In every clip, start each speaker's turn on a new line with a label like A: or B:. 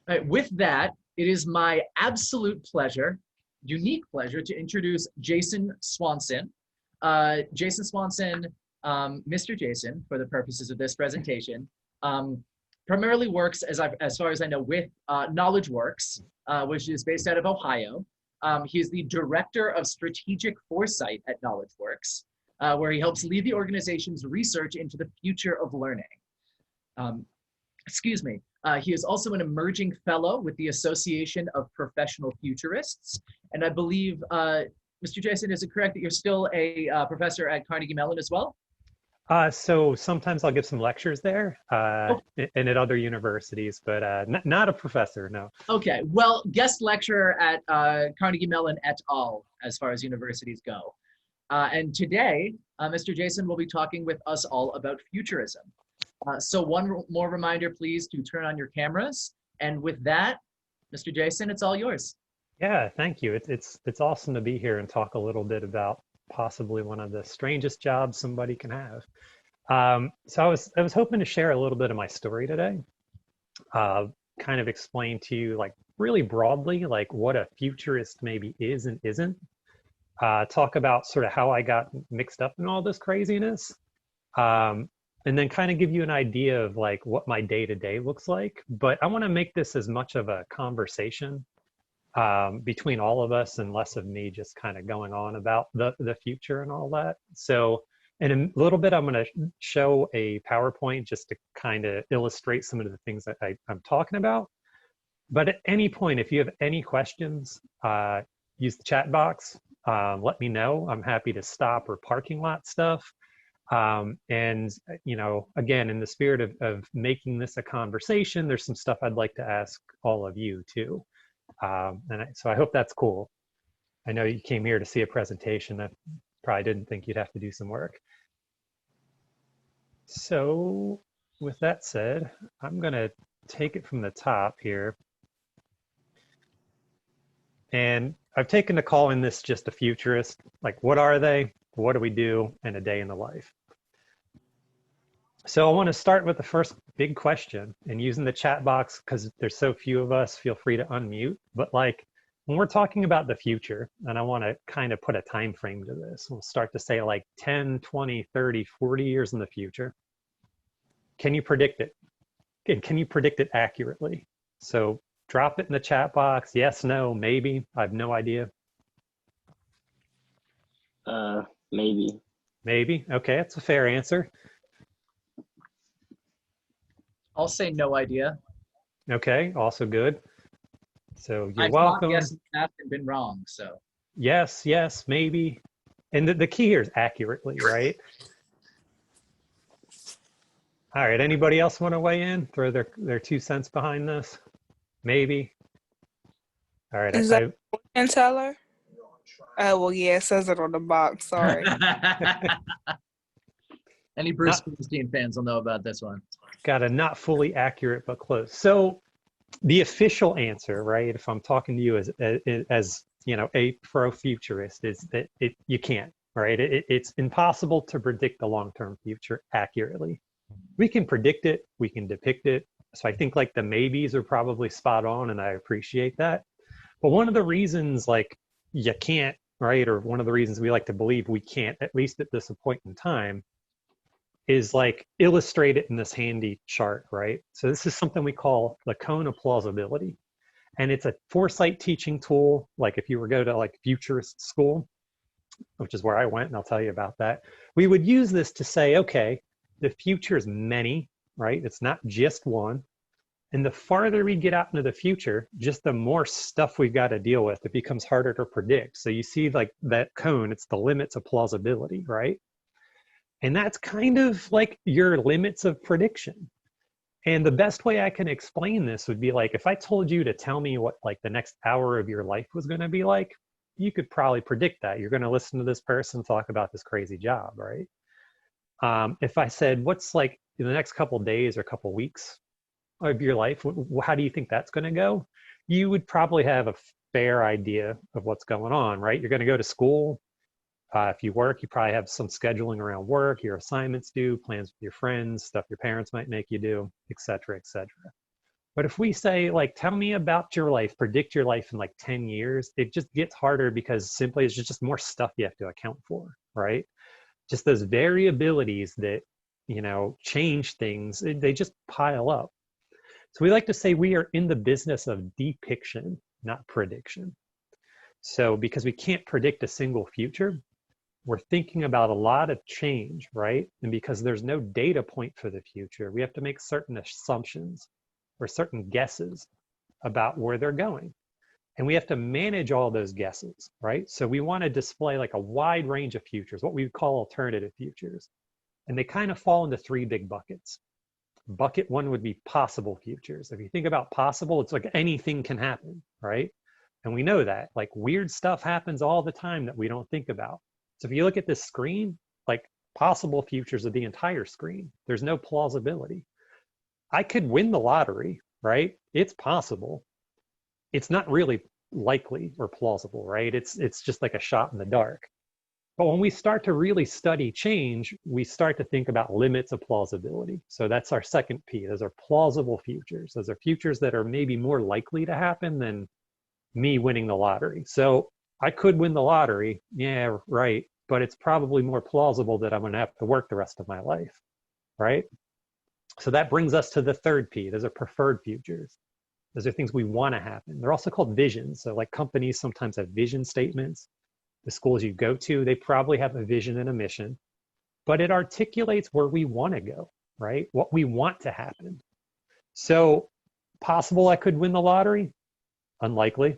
A: All right, with that, it is my absolute pleasure, unique pleasure, to introduce Jason Swanson. Jason Swanson, Mr. Jason, for the purposes of this presentation, um, primarily works, as far as I know, with Knowledge Works, which is based out of Ohio. He is the Director of Strategic Foresight at Knowledge Works, where he helps lead the organization's research into the future of learning. Um, excuse me. He is also an emerging fellow with the Association of Professional Futurists. And I believe, Mr. Jason, is it correct that you're still a professor at Carnegie Mellon as well?
B: So sometimes I'll give some lectures there
A: Oh,
B: and at other universities, but not a professor, no.
A: okay. Well, guest lecturer at Carnegie Mellon et al., as far as universities go. And today, Mr. Jason will be talking with us all about futurism. So one more reminder, please, to turn on your cameras. And with that, Mr. Jason, it's all yours.
B: Yeah, thank you. It's awesome to be here and talk a little bit about possibly one of the strangest jobs somebody can have. So I was hoping to share a little bit of my story today, kind of explain to you like really broadly like what a futurist maybe is and isn't. Talk about sort of how I got mixed up in all this craziness. And then kind of give you an idea of like what my day-to-day looks like. But I want to make this as much of a conversation between all of us and less of me just kind of going on about the future and all that. So in a little bit, I'm going to show a PowerPoint just to kind of illustrate some of the things that I'm talking about. But at any point, if you have any questions, use the chat box. Let me know. I'm happy to stop or parking lot stuff. And, you know, again, in the spirit of making this a conversation, there's some stuff I'd like to ask all of you too. So I hope that's cool. I know you came here to see a presentation. I probably didn't think you'd have to do some work. So with that said, I'm going to take it from the top here. And I've taken to calling this just a futurist. Like, what are they? What do we do? And a day in the life. So I want to start with the first big question, and using the chat box because there's so few of us, feel free to unmute. But like when we're talking about the future, and I want to kind of put a time frame to this, we'll start to say like 10, 20, 30, 40 years in the future. Can you predict it? Can you predict it accurately? So drop it in the chat box. Yes, no, maybe. I have no idea.
C: Maybe.
B: Maybe. Okay, that's a fair answer.
A: I'll say no idea.
B: Okay, also good. So you're
A: I've
B: welcome.
A: not guessed that and been wrong, so.
B: Yes, yes, maybe. And the key here is accurately, right? All right, anybody else want to weigh in? Throw their 2 cents behind this? Maybe. All right.
D: Is that fortune teller? Well, yeah, it says it on the box. Sorry.
A: Any Bruce Springsteen fans will know about this one.
B: Got a not fully accurate, but close. So the official answer, right, if I'm talking to you as you know, a pro-futurist, is that you can't, right? It's impossible to predict the long-term future accurately. We can predict it, we can depict it. So I think like the maybes are probably spot on, and I appreciate that. But one of the reasons like you can't, right, or one of the reasons we like to believe we can't, at least at this point in time, is like illustrate it in this handy chart, right? So this is something we call the cone of plausibility. And it's a foresight teaching tool. Like if you were to go to like futurist school, which is where I went, and I'll tell you about that, we would use this to say, okay, the future is many, right? It's not just one. And the farther we get out into the future, just the more stuff we've got to deal with. It becomes harder to predict. So you see like that cone, it's the limits of plausibility, right? And that's kind of like your limits of prediction. And the best way I can explain this would be like, if I told you to tell me what like the next hour of your life was going to be like, you could probably predict that. You're going to listen to this person talk about this crazy job, right? If I said, what's like in the next couple of days or couple of weeks of your life, how do you think that's going to go? You would probably have a fair idea of what's going on, right? You're going to go to school. If you work, you probably have some scheduling around work, your assignments due, plans with your friends, stuff your parents might make you do, et cetera, et cetera. But if we say, like, tell me about your life, predict your life in like 10 years, it just gets harder because simply it's just more stuff you have to account for, right? Just those variabilities that, change things, they just pile up. So we like to say we are in the business of depiction, not prediction. So because we can't predict a single future, we're thinking about a lot of change, right? And because there's no data point for the future, we have to make certain assumptions or certain guesses about where they're going. And we have to manage all those guesses, right? So we want to display like a wide range of futures, what we would call alternative futures. And they kind of fall into three big buckets. Bucket one would be possible futures. If you think about possible, it's like anything can happen, right? And we know that, like, weird stuff happens all the time that we don't think about. So if you look at this screen, like, possible futures of the entire screen, there's no plausibility. I could win the lottery, right? It's possible. It's not really likely or plausible, right? It's just like a shot in the dark. But when we start to really study change, we start to think about limits of plausibility. So that's our second P. Those are plausible futures. Those are futures that are maybe more likely to happen than me winning the lottery. So I could win the lottery, yeah, right, but it's probably more plausible that I'm going to have to work the rest of my life, right? So that brings us to the third P. Those are preferred futures. Those are things we want to happen. They're also called visions. So like companies sometimes have vision statements. The schools you go to, they probably have a vision and a mission, but it articulates where we want to go, right? What we want to happen. So possible I could win the lottery? Unlikely.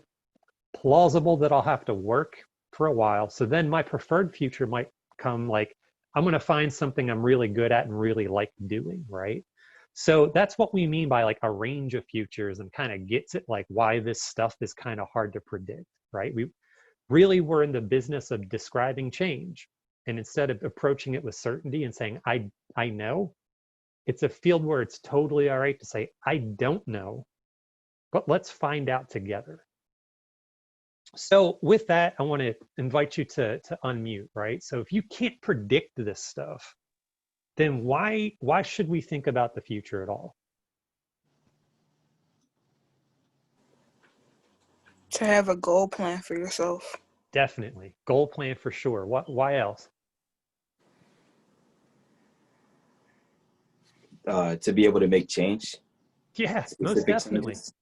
B: Plausible that I'll have to work for a while. So then my preferred future might come like, I'm going to find something I'm really good at and really like doing, right? So that's what we mean by like a range of futures, and kind of gets it like why this stuff is kind of hard to predict, right? We're in the business of describing change. And instead of approaching it with certainty and saying, I know, it's a field where it's totally all right to say, I don't know, but let's find out together. So with that, I want to invite you to unmute, right? So if you can't predict this stuff, then why should we think about the future at all?
D: To have a goal plan for yourself.
B: Definitely. Goal plan for sure. Why else?
E: To be able to make change.
B: Yeah, most definitely.
E: Changes.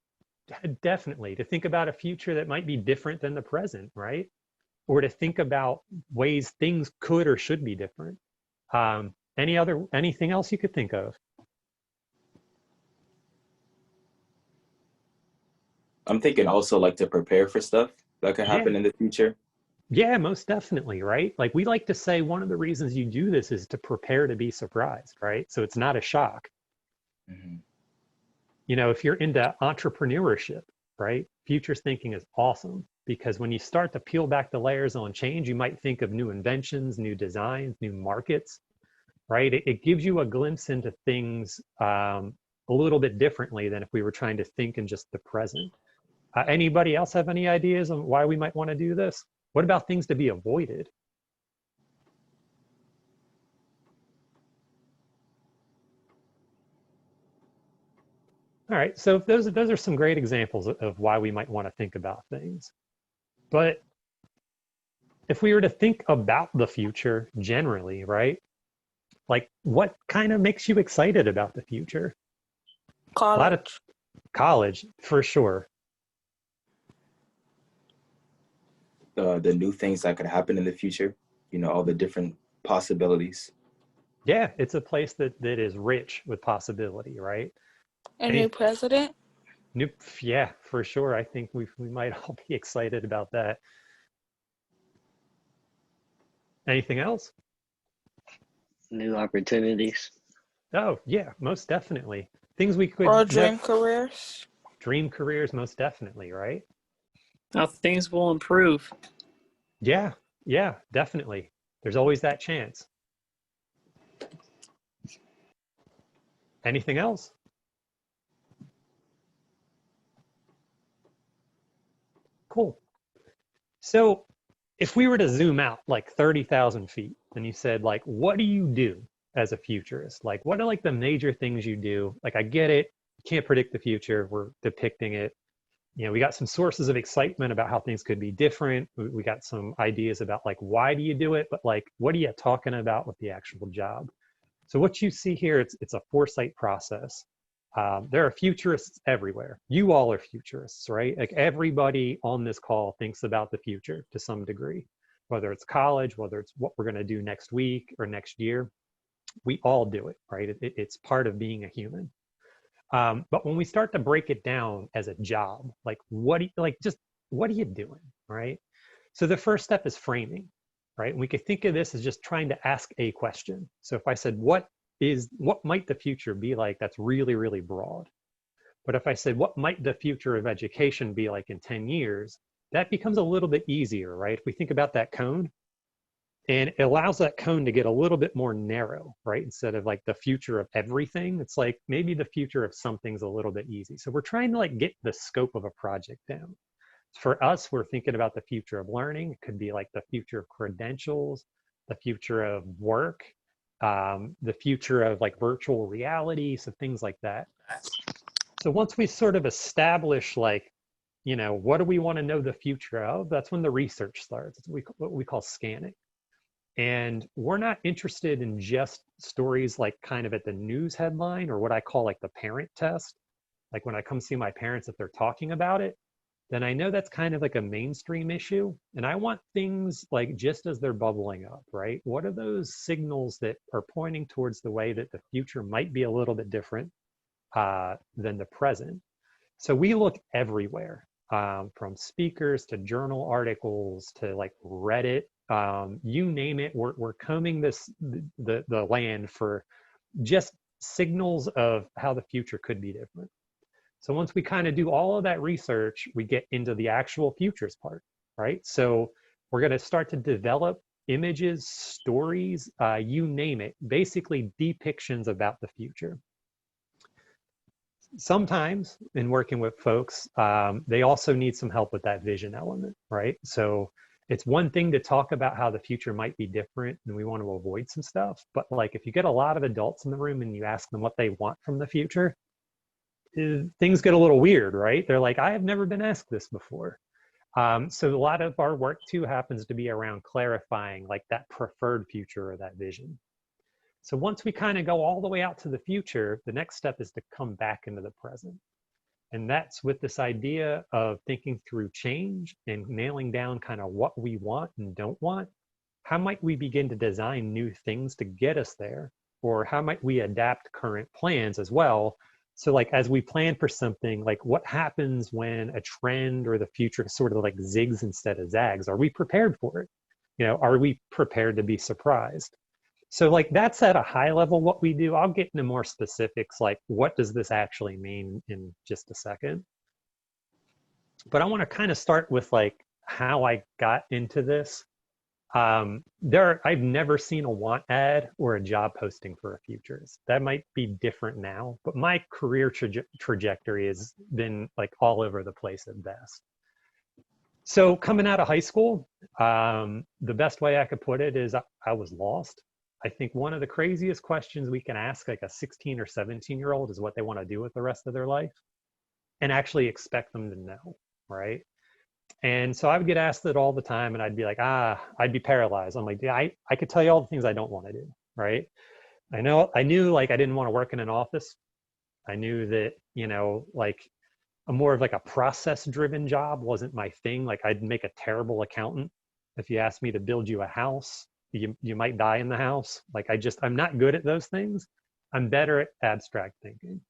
B: Definitely. To think about a future that might be different than the present, right? Or to think about ways things could or should be different. Anything else you could think of?
E: I'm thinking also like to prepare for stuff that could happen in the future.
B: Yeah, most definitely, right? Like we like to say one of the reasons you do this is to prepare to be surprised, right? So it's not a shock.
E: Mm-hmm.
B: You know, if you're into entrepreneurship, right? Futures thinking is awesome, because when you start to peel back the layers on change, you might think of new inventions, new designs, new markets, right? It gives you a glimpse into things a little bit differently than if we were trying to think in just the present. Anybody else have any ideas on why we might want to do this? What about things to be avoided? All right, so those are some great examples of why we might want to think about things. But if we were to think about the future generally, right? Like what kind of makes you excited about the future?
D: College.
B: A lot of college, for sure.
E: The new things that could happen in the future, you know, all the different possibilities.
B: Yeah, it's a place that is rich with possibility, right?
D: A new president.
B: Yeah, for sure. I think we might all be excited about that. Anything else?
C: New opportunities.
B: Oh, yeah, most definitely. Things we could
D: Or dream careers.
B: Dream careers, most definitely, right?
F: Now things will improve.
B: Yeah, definitely. There's always that chance. Anything else? Cool. So if we were to zoom out like 30,000 feet and you said, like, what do you do as a futurist? Like, what are like the major things you do? Like, I get it. can't predict the future. We're depicting it. You know, we got some sources of excitement about how things could be different. We got some ideas about like, why do you do it? But like, what are you talking about with the actual job? So what you see here, it's a foresight process. There are futurists everywhere. You all are futurists, right? Like everybody on this call thinks about the future to some degree, whether it's college, whether it's what we're going to do next week or next year. We all do it, right? It's part of being a human. But when we start to break it down as a job, like what are you doing, right? So the first step is framing, right? And we could think of this as just trying to ask a question. So if I said, what might the future be like? That's really, really broad. But if I said, what might the future of education be like in 10 years? That becomes a little bit easier, right? If we think about that cone, and it allows that cone to get a little bit more narrow, right? Instead of like the future of everything, it's like maybe the future of something's a little bit easy. So we're trying to like get the scope of a project down. For us, we're thinking about the future of learning. It could be like the future of credentials, the future of work, the future of like virtual reality, so things like that. So once we sort of establish like, you know, what do we want to know the future of? That's when the research starts. It's what we call scanning. And we're not interested in just stories like kind of at the news headline or what I call like the parent test. Like when I come see my parents, if they're talking about it, then I know that's kind of like a mainstream issue. And I want things like just as they're bubbling up, right? What are those signals that are pointing towards the way that the future might be a little bit different than the present? So we look everywhere, from speakers to journal articles to like Reddit. You name it, we're combing the land for just signals of how the future could be different. So once we kind of do all of that research, we get into the actual futures part, right? So we're going to start to develop images, stories, you name it, basically depictions about the future. Sometimes in working with folks, they also need some help with that vision element, right? So it's one thing to talk about how the future might be different and we want to avoid some stuff. But like if you get a lot of adults in the room and you ask them what they want from the future, things get a little weird, right? They're like, I have never been asked this before. So a lot of our work too happens to be around clarifying like that preferred future or that vision. So once we kind of go all the way out to the future, the next step is to come back into the present. And that's with this idea of thinking through change and nailing down kind of what we want and don't want. How might we begin to design new things to get us there? Or how might we adapt current plans as well? So like as we plan for something, like what happens when a trend or the future sort of like zigs instead of zags? Are we prepared for it? You know, are we prepared to be surprised? So like that's at a high level what we do. I'll get into more specifics like what does this actually mean in just a second. But I want to kind of start with like how I got into this. I've never seen a want ad or a job posting for a futurist. That might be different now, but my career trajectory has been like all over the place at best. So coming out of high school, the best way I could put it is I was lost. I think one of the craziest questions we can ask like a 16 or 17-year-old is what they want to do with the rest of their life and actually expect them to know, right? And so I would get asked it all the time and I'd be like, I'd be paralyzed. I'm like, yeah, I could tell you all the things I don't want to do, right? I knew like I didn't want to work in an office. I knew that, you know, like a more of like a process-driven job wasn't my thing. Like I'd make a terrible accountant. If you asked me to build you a house, you might die in the house. Like I'm not good at those things. I'm better at abstract thinking.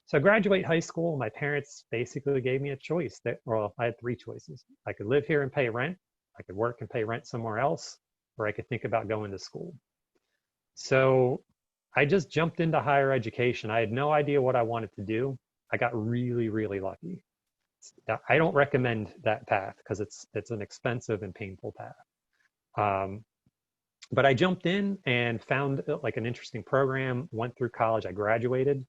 B: So I graduate high school. My parents basically gave me a choice well, I had three choices. I could live here and pay rent. I could work and pay rent somewhere else, or I could think about going to school. So I just jumped into higher education. I had no idea what I wanted to do. I got really, really lucky. I don't recommend that path because it's an expensive and painful path. But I jumped in and found like an interesting program, went through college, I graduated.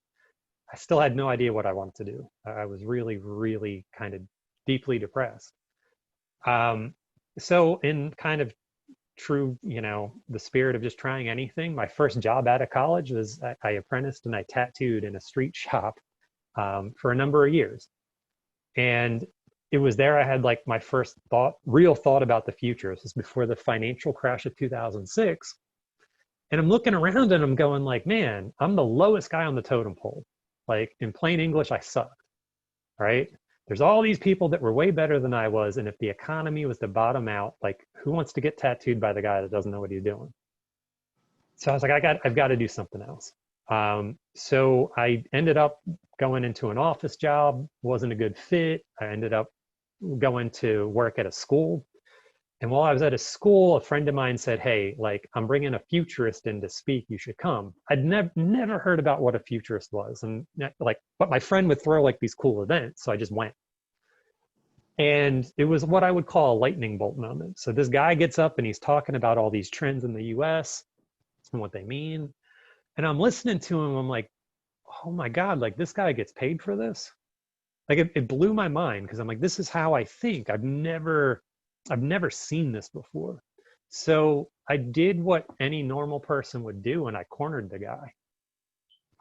B: I still had no idea what I wanted to do. I was really, really kind of deeply depressed. So in kind of true, you know, the spirit of just trying anything, my first job out of college was I apprenticed and I tattooed in a street shop for a number of years. And it was there I had like my first real thought about the future. This was before the financial crash of 2006. And I'm looking around and I'm going like, man, I'm the lowest guy on the totem pole. Like in plain English, I sucked, right? There's all these people that were way better than I was. And if the economy was to bottom out, like who wants to get tattooed by the guy that doesn't know what he's doing? So I was like, I've got to do something else. So I ended up going into an office job, wasn't a good fit. I ended up going to work at a school. And while I was at a school, a friend of mine said, hey, like I'm bringing a futurist in to speak, you should come. I'd never heard about what a futurist was. And like, but my friend would throw like these cool events. So I just went. And it was what I would call a lightning bolt moment. So this guy gets up and he's talking about all these trends in the US and what they mean. And I'm listening to him. I'm like, oh my God, like this guy gets paid for this. Like it blew my mind because I'm like, this is how I think. I've never seen this before. So I did what any normal person would do and I cornered the guy.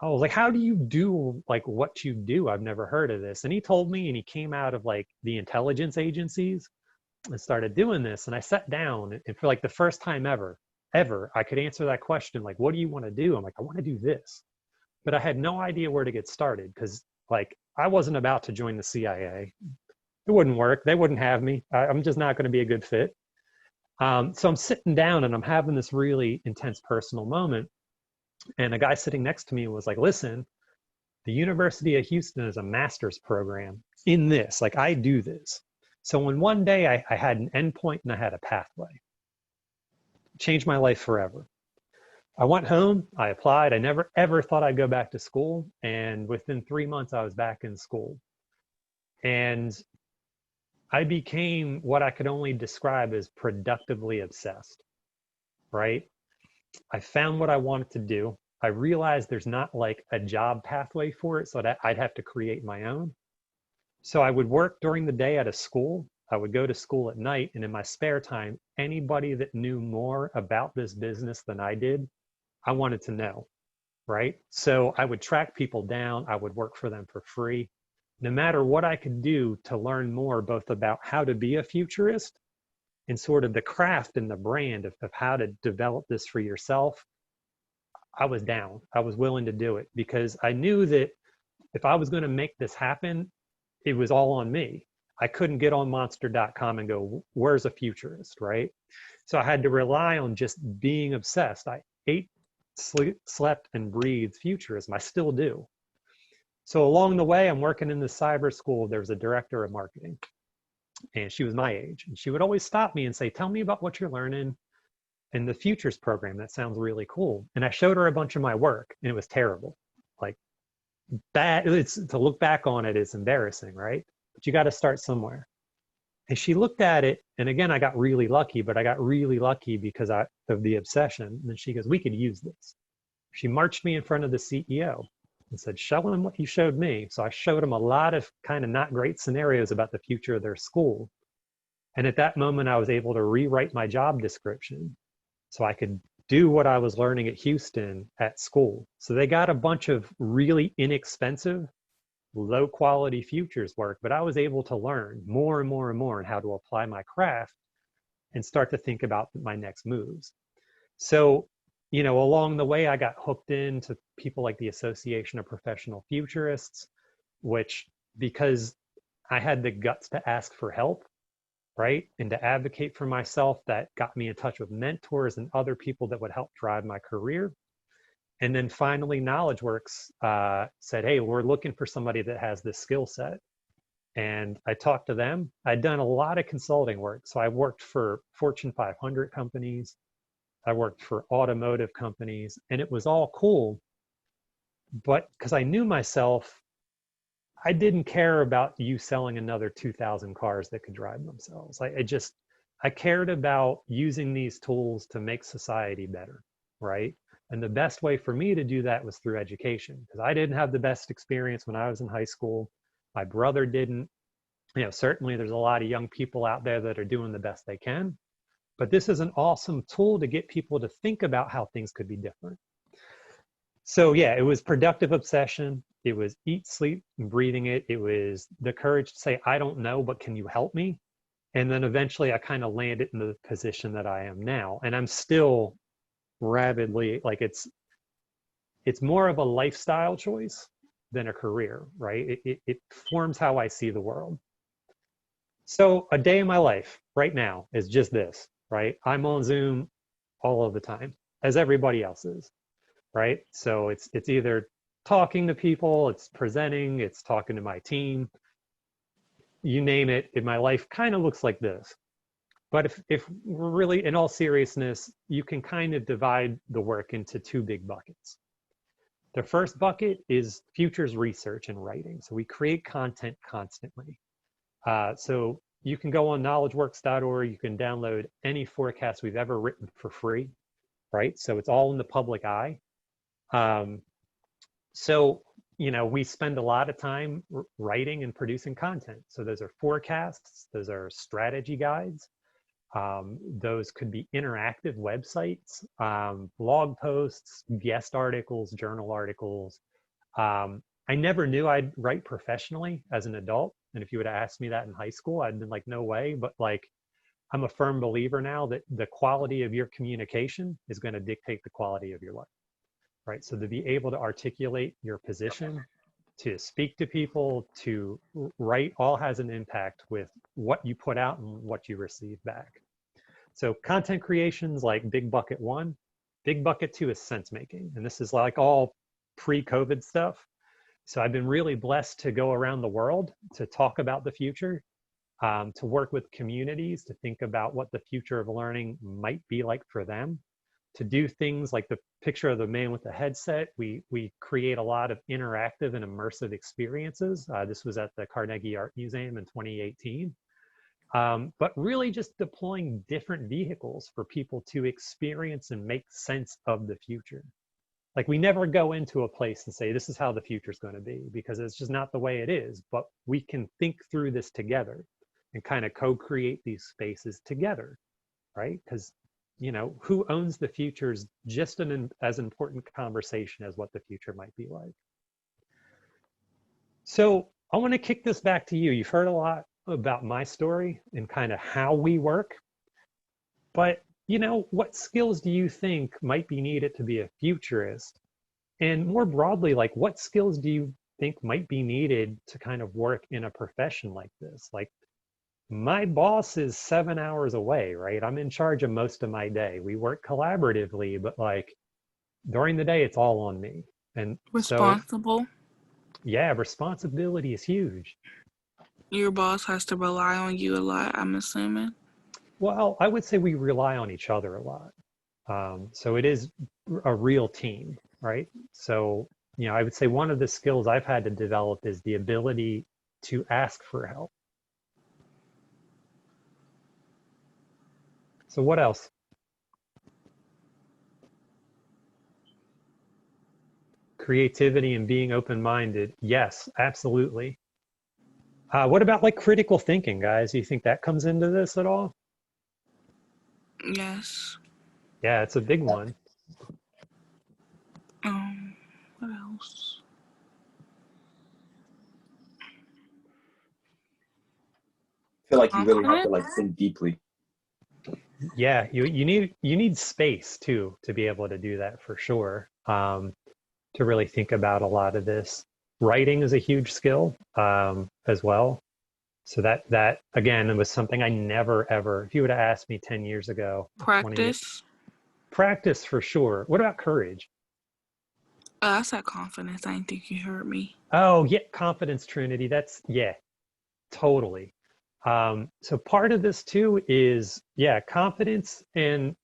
B: I was like, how do you do like what you do? I've never heard of this. And he told me, and he came out of like the intelligence agencies and started doing this. And I sat down and for like the first time ever, I could answer that question. Like, what do you want to do? I'm like, I want to do this. But I had no idea where to get started because like I wasn't about to join the CIA. It wouldn't work. They wouldn't have me. I'm just not going to be a good fit. So I'm sitting down and I'm having this really intense personal moment. And a guy sitting next to me was like, listen, the University of Houston is a master's program in this. Like I do this. So when one day I had an endpoint and I had a pathway. Changed my life forever. I went home, I applied. I never ever thought I'd go back to school. And within 3 months, I was back in school. And I became what I could only describe as productively obsessed, right? I found what I wanted to do. I realized there's not like a job pathway for it, so that I'd have to create my own. So I would work during the day at a school. I would go to school at night, and in my spare time, anybody that knew more about this business than I did, I wanted to know, right? So I would track people down. I would work for them for free. No matter what I could do to learn more, both about how to be a futurist and sort of the craft and the brand of how to develop this for yourself, I was down. I was willing to do it because I knew that if I was going to make this happen, it was all on me. I couldn't get on monster.com and go, where's a futurist, right? So I had to rely on just being obsessed. I ate, slept, and breathed futurism. I still do. So along the way, I'm working in the cyber school. There was a director of marketing, and she was my age. And she would always stop me and say, tell me about what you're learning in the futures program. That sounds really cool. And I showed her a bunch of my work, and it was terrible. Like that, to look back on it is embarrassing, right? But you got to start somewhere. And she looked at it, and again, I got really lucky, but I got really lucky because of the obsession. And then she goes, we could use this. She marched me in front of the CEO and said, show him what you showed me. So I showed him a lot of kind of not great scenarios about the future of their school. And at that moment, I was able to rewrite my job description so I could do what I was learning at Houston at school. So they got a bunch of really inexpensive, low quality futures work, but I was able to learn more and more and more on how to apply my craft and start to think about my next moves. So, you know, along the way, I got hooked into people like the Association of Professional Futurists, which because I had the guts to ask for help, right? And to advocate for myself, that got me in touch with mentors and other people that would help drive my career. And then finally, KnowledgeWorks said, hey, we're looking for somebody that has this skill set. And I talked to them. I'd done a lot of consulting work. So I worked for Fortune 500 companies. I worked for automotive companies, and it was all cool. But because I knew myself, I didn't care about you selling another 2,000 cars that could drive themselves. I cared about using these tools to make society better, right? And the best way for me to do that was through education, because I didn't have the best experience when I was in high school. My brother didn't. You know, certainly there's a lot of young people out there that are doing the best they can. But this is an awesome tool to get people to think about how things could be different. So yeah, it was productive obsession. it was eat, sleep, and breathing it. It was the courage to say, I don't know, but can you help me? And then eventually I kind of landed in the position that I am now. And I'm still rabidly, like it's more of a lifestyle choice than a career, right? It forms how I see the world. So a day in my life right now is just this, right? I'm on Zoom all of the time, as everybody else is, right? So it's either talking to people, it's presenting, it's talking to my team, you name it, in my life kind of looks like this. But if we're really, in all seriousness, you can kind of divide the work into two big buckets. The first bucket is futures research and writing. So we create content constantly. So you can go on knowledgeworks.org, you can download any forecast we've ever written for free, right? So it's all in the public eye. So, you know, we spend a lot of time writing and producing content. So those are forecasts, those are strategy guides. Those could be interactive websites, blog posts, guest articles, journal articles. I never knew I'd write professionally as an adult. And if you would have asked me that in high school, I'd been like, no way. But like, I'm a firm believer now that the quality of your communication is going to dictate the quality of your life, right? So to be able to articulate your position, to speak to people, to write, all has an impact with what you put out and what you receive back. So content creations like big bucket one. Big bucket two is sense making. And this is like all pre-COVID stuff. So I've been really blessed to go around the world to talk about the future, to work with communities, to think about what the future of learning might be like for them, to do things like the picture of the man with the headset. We create a lot of interactive and immersive experiences. This was at the Carnegie Art Museum in 2018. But really just deploying different vehicles for people to experience and make sense of the future. Like we never go into a place and say, this is how the future is going to be, because it's just not the way it is. But we can think through this together and kind of co-create these spaces together, right? Because, you know, who owns the future is just as important conversation as what the future might be like. So I want to kick this back to you. You've heard a lot about my story and kind of how we work, but you know, what skills do you think might be needed to be a futurist? And more broadly, like what skills do you think might be needed to kind of work in a profession like this? Like my boss is 7 hours away, right? I'm in charge of most of my day. We work collaboratively, but like during the day, it's all on me. And
D: Responsible.
B: So, yeah, responsibility is huge.
D: Your boss has to rely on you a lot, I'm assuming.
B: Well, I would say we rely on each other a lot. So it is a real team, right? So, you know, I would say one of the skills I've had to develop is the ability to ask for help. So what else? Creativity and being open-minded. Yes, absolutely. What about like critical thinking, guys? Do you think that comes into this at all?
D: Yes.
B: Yeah, it's a big one.
D: What else?
E: I feel like you really have to like think deeply.
B: Yeah, you need space too to be able to do that for sure. To really think about a lot of this. Writing is a huge skill as well. So that again, it was something I never ever, if you would have asked me 10 years ago.
D: Practice.
B: Practice for sure. What about courage?
D: I said confidence. I didn't think you heard me.
B: Oh, yeah, confidence, Trinity. That's, yeah, totally. So part of this too is, yeah, confidence. And,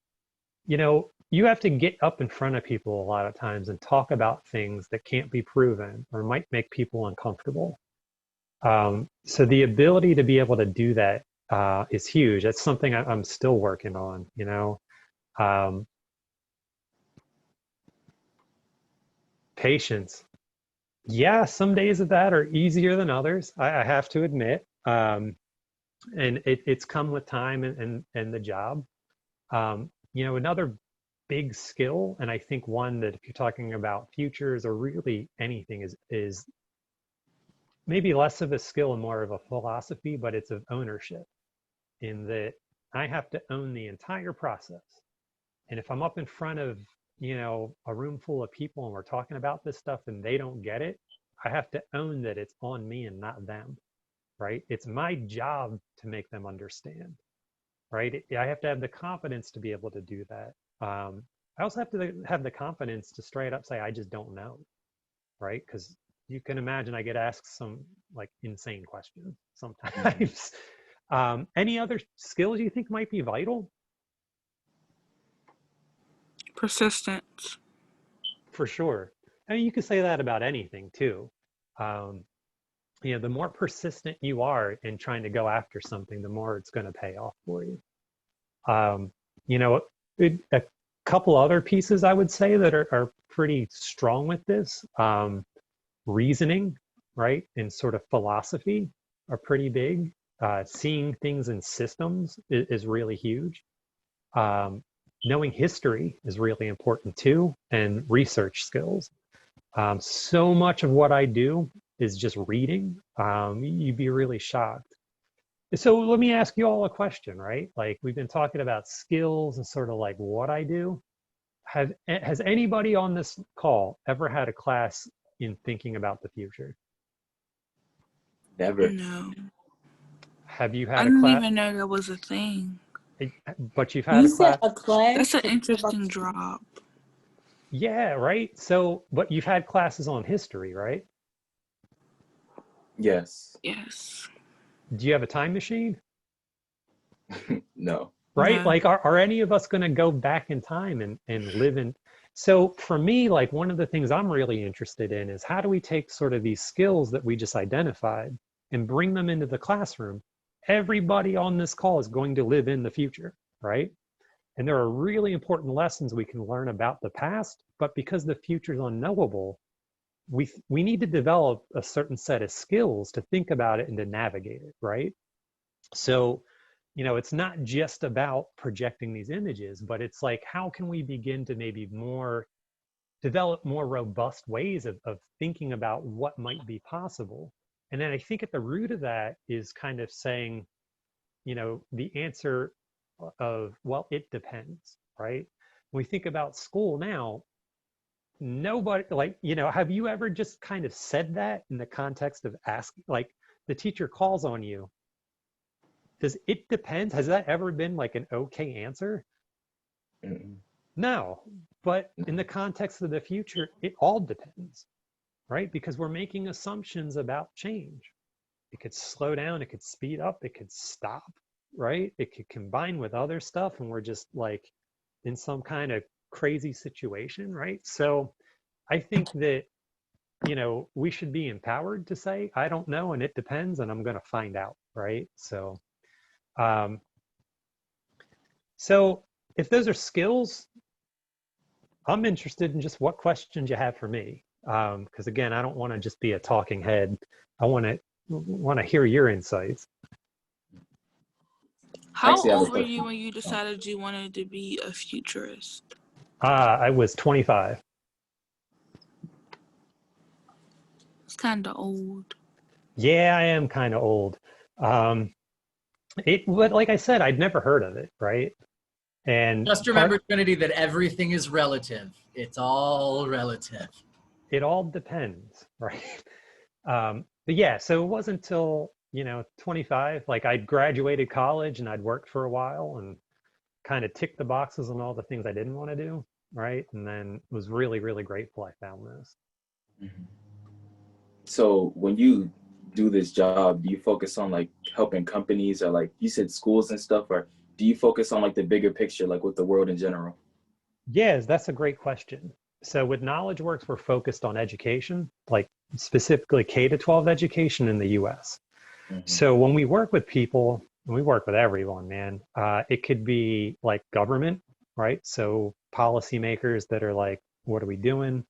B: you know, you have to get up in front of people a lot of times and talk about things that can't be proven or might make people uncomfortable. So the ability to be able to do that is huge. That's something I'm still working on, you know. Patience. Yeah, some days of that are easier than others, I have to admit. And it's come with time and the job. You know, another big skill, and I think one that if you're talking about futures or really anything is maybe less of a skill and more of a philosophy, but it's of ownership, in that I have to own the entire process. And if I'm up in front of, a room full of people and we're talking about this stuff and they don't get it, I have to own that it's on me and not them, right? It's my job to make them understand, right? I have to have the confidence to be able to do that. I also have to have the confidence to straight up say, I just don't know, right? Because you can imagine I get asked some like insane questions sometimes. Any other skills you think might be vital?
D: Persistence.
B: For sure. I mean, you could say that about anything too. The more persistent you are in trying to go after something, the more it's going to pay off for you. A couple other pieces I would say that are pretty strong with this. Reasoning, right, and sort of philosophy are pretty big. Seeing things in systems is really huge. Knowing history is really important too, and research skills. So much of what I do is just reading. You'd be really shocked. So let me ask you all a question, right? Like we've been talking about skills and sort of like what I do. Has anybody on this call ever had a class in thinking about the future?
E: Never.
D: No.
B: Have you
D: I
B: had a
D: didn't
B: class?
D: even know that was a thing.
B: But you've had
G: You
B: a class?
G: said a class?
D: That's an
G: to-
D: interesting drop.
B: Yeah, right. So, but you've had classes on history, right?
E: Yes.
D: Yes.
B: Do you have a time machine?
E: No.
B: Right?
D: No.
B: Like, are any of us going to go back in time and live in? So for me, like one of the things I'm really interested in is how do we take sort of these skills that we just identified and bring them into the classroom? Everybody on this call is going to live in the future, right? And there are really important lessons we can learn about the past, but because the future is unknowable, we need to develop a certain set of skills to think about it and to navigate it, right? So, it's not just about projecting these images, but it's like, how can we begin to maybe develop more robust ways of thinking about what might be possible? And then I think at the root of that is kind of saying, the answer of, well, it depends, right? When we think about school now, nobody, like, have you ever just kind of said that in the context of asking, like the teacher calls on you, does it depend? Has that ever been like an okay answer?
E: Mm-mm.
B: No, but in the context of the future, it all depends, right? Because we're making assumptions about change. It could slow down, it could speed up, it could stop, right? It could combine with other stuff, and we're just like in some kind of crazy situation, right? So I think that, we should be empowered to say, I don't know, and it depends, and I'm going to find out, right? So if those are skills, I'm interested in just what questions you have for me. Because again, I don't want to just be a talking head. I want to hear your insights.
D: How
E: Actually, I have a
D: old were you
E: question.
D: when you decided you wanted to be a futurist?
B: I was 25.
D: It's kind of old.
B: Yeah, I am kind of old. But like I said, I'd never heard of it, right? And
A: Just remember, Trinity, that everything is relative. It's all relative.
B: it all depends, right? But yeah, so it wasn't until 25, like I'd graduated college and I'd worked for a while and kind of ticked the boxes on all the things I didn't want to do, right? And then was really, really grateful I found this.
E: Mm-hmm. So when you do this job, do you focus on like helping companies or like you said schools and stuff, or do you focus on like the bigger picture, like with the world in general?
B: Yes, that's a great question. So with Knowledge Works, we're focused on education, like specifically K to 12 education in the US.
E: Mm-hmm.
B: So when we work with people, and we work with everyone, man, it could be like government, right? So policymakers that are like, what are we doing?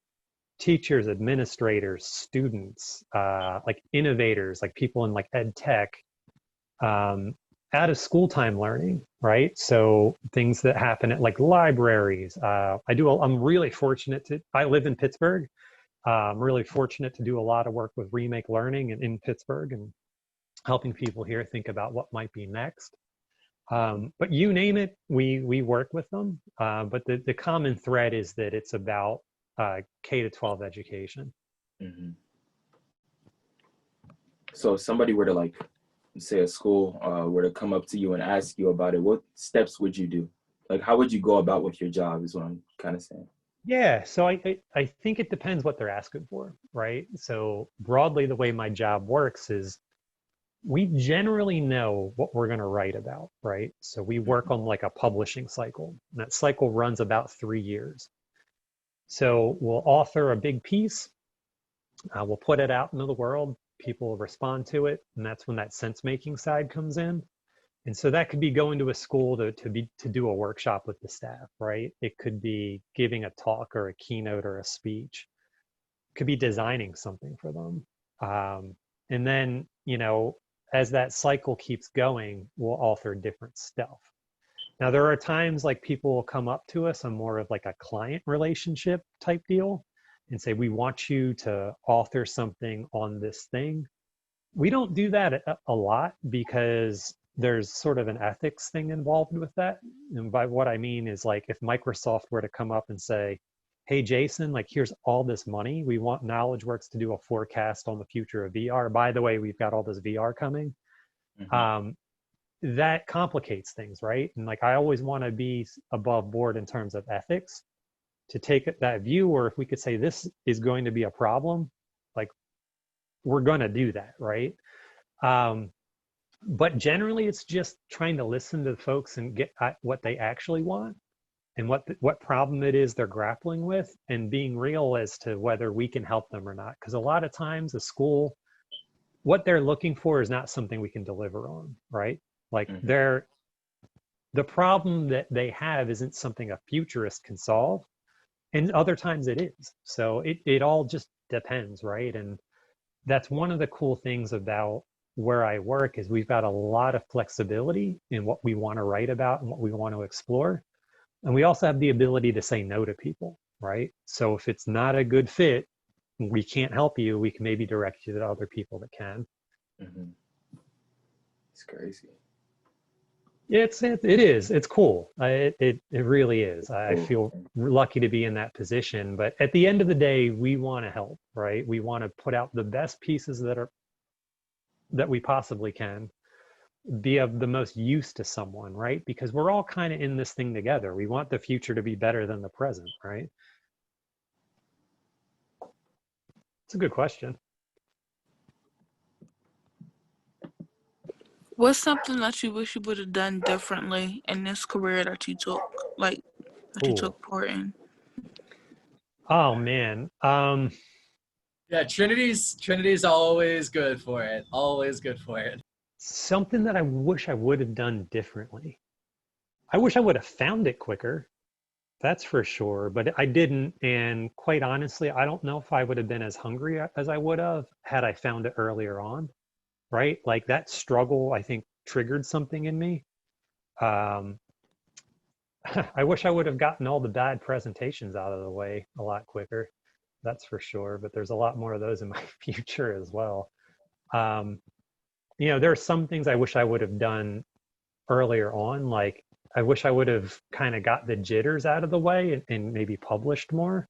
B: Teachers, administrators, students, like innovators, like people in like ed tech, out of school time learning, right? So things that happen at like libraries. I'm really fortunate I live in Pittsburgh. I'm really fortunate to do a lot of work with Remake Learning in Pittsburgh and helping people here think about what might be next. But you name it, we work with them. But the common thread is that it's about K to 12 education.
E: Mm-hmm. So if somebody were to like, say a school were to come up to you and ask you about it, what steps would you do? Like, how would you go about with your job is what I'm kind of saying.
B: Yeah, so I think it depends what they're asking for, right? So broadly, the way my job works is we generally know what we're going to write about, right? So we work on like a publishing cycle, and that cycle runs about 3 years. So we'll author a big piece, we'll put it out into the world, people will respond to it, and that's when that sense-making side comes in. And so that could be going to a school to do a workshop with the staff, right? It could be giving a talk or a keynote or a speech. It could be designing something for them. And then, as that cycle keeps going, we'll author different stuff. Now, there are times like people will come up to us on more of like a client relationship type deal and say, we want you to author something on this thing. We don't do that a lot because there's sort of an ethics thing involved with that. And by what I mean is like if Microsoft were to come up and say, hey, Jason, like here's all this money. We want KnowledgeWorks to do a forecast on the future of VR. By the way, we've got all this VR coming. Mm-hmm. That complicates things, right? And like I always want to be above board in terms of ethics to take that view, or if we could say this is going to be a problem, like we're going to do that, right? But generally, it's just trying to listen to the folks and get at what they actually want and what problem it is they're grappling with, and being real as to whether we can help them or not. Because a lot of times, a school, what they're looking for is not something we can deliver on, right? Like
E: Mm-hmm.
B: the problem that they have isn't something a futurist can solve, and other times it is. So it all just depends, right? And that's one of the cool things about where I work is we've got a lot of flexibility in what we want to write about and what we want to explore. And we also have the ability to say no to people, right? So if it's not a good fit, we can't help you, we can maybe direct you to other people that can.
E: Mm-hmm. It's crazy.
B: It is. It's cool. It really is. I feel lucky to be in that position. But at the end of the day, we want to help, right? We want to put out the best pieces that we possibly can, be of the most use to someone, right? Because we're all kind of in this thing together. We want the future to be better than the present, right? It's a good question.
D: What's something that you wish you would have done differently in this career that you took, like that you took part in?
B: Oh man.
A: Yeah, Trinity's always good for it. Always good for it.
B: Something that I wish I would have done differently. I wish I would have found it quicker. That's for sure, but I didn't. And quite honestly, I don't know if I would have been as hungry as I would have had I found it earlier on, right? Like that struggle, I think, triggered something in me. I wish I would have gotten all the bad presentations out of the way a lot quicker. That's for sure, but there's a lot more of those in my future as well. There are some things I wish I would have done earlier on, like I wish I would have kind of got the jitters out of the way and maybe published more.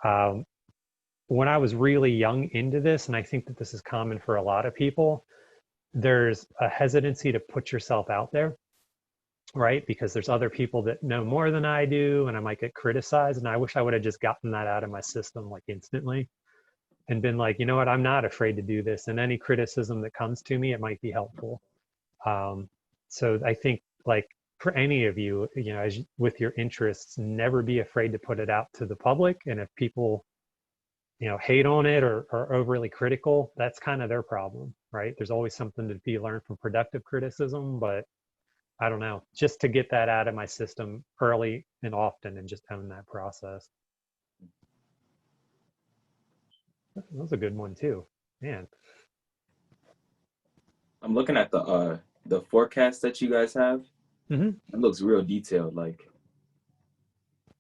B: When I was really young into this, and I think that this is common for a lot of people, there's a hesitancy to put yourself out there, right? Because there's other people that know more than I do, and I might get criticized. And I wish I would have just gotten that out of my system like instantly and been like, you know what, I'm not afraid to do this. And any criticism that comes to me, it might be helpful. So I think like for any of you, with your interests, never be afraid to put it out to the public. And if people, hate on it or are overly critical, that's kind of their problem, right? There's always something to be learned from productive criticism, but I don't know, just to get that out of my system early and often and just own that process. That was a good one too, man.
E: I'm looking at the the forecast that you guys have,
B: Hmm.
E: it looks real detailed. Like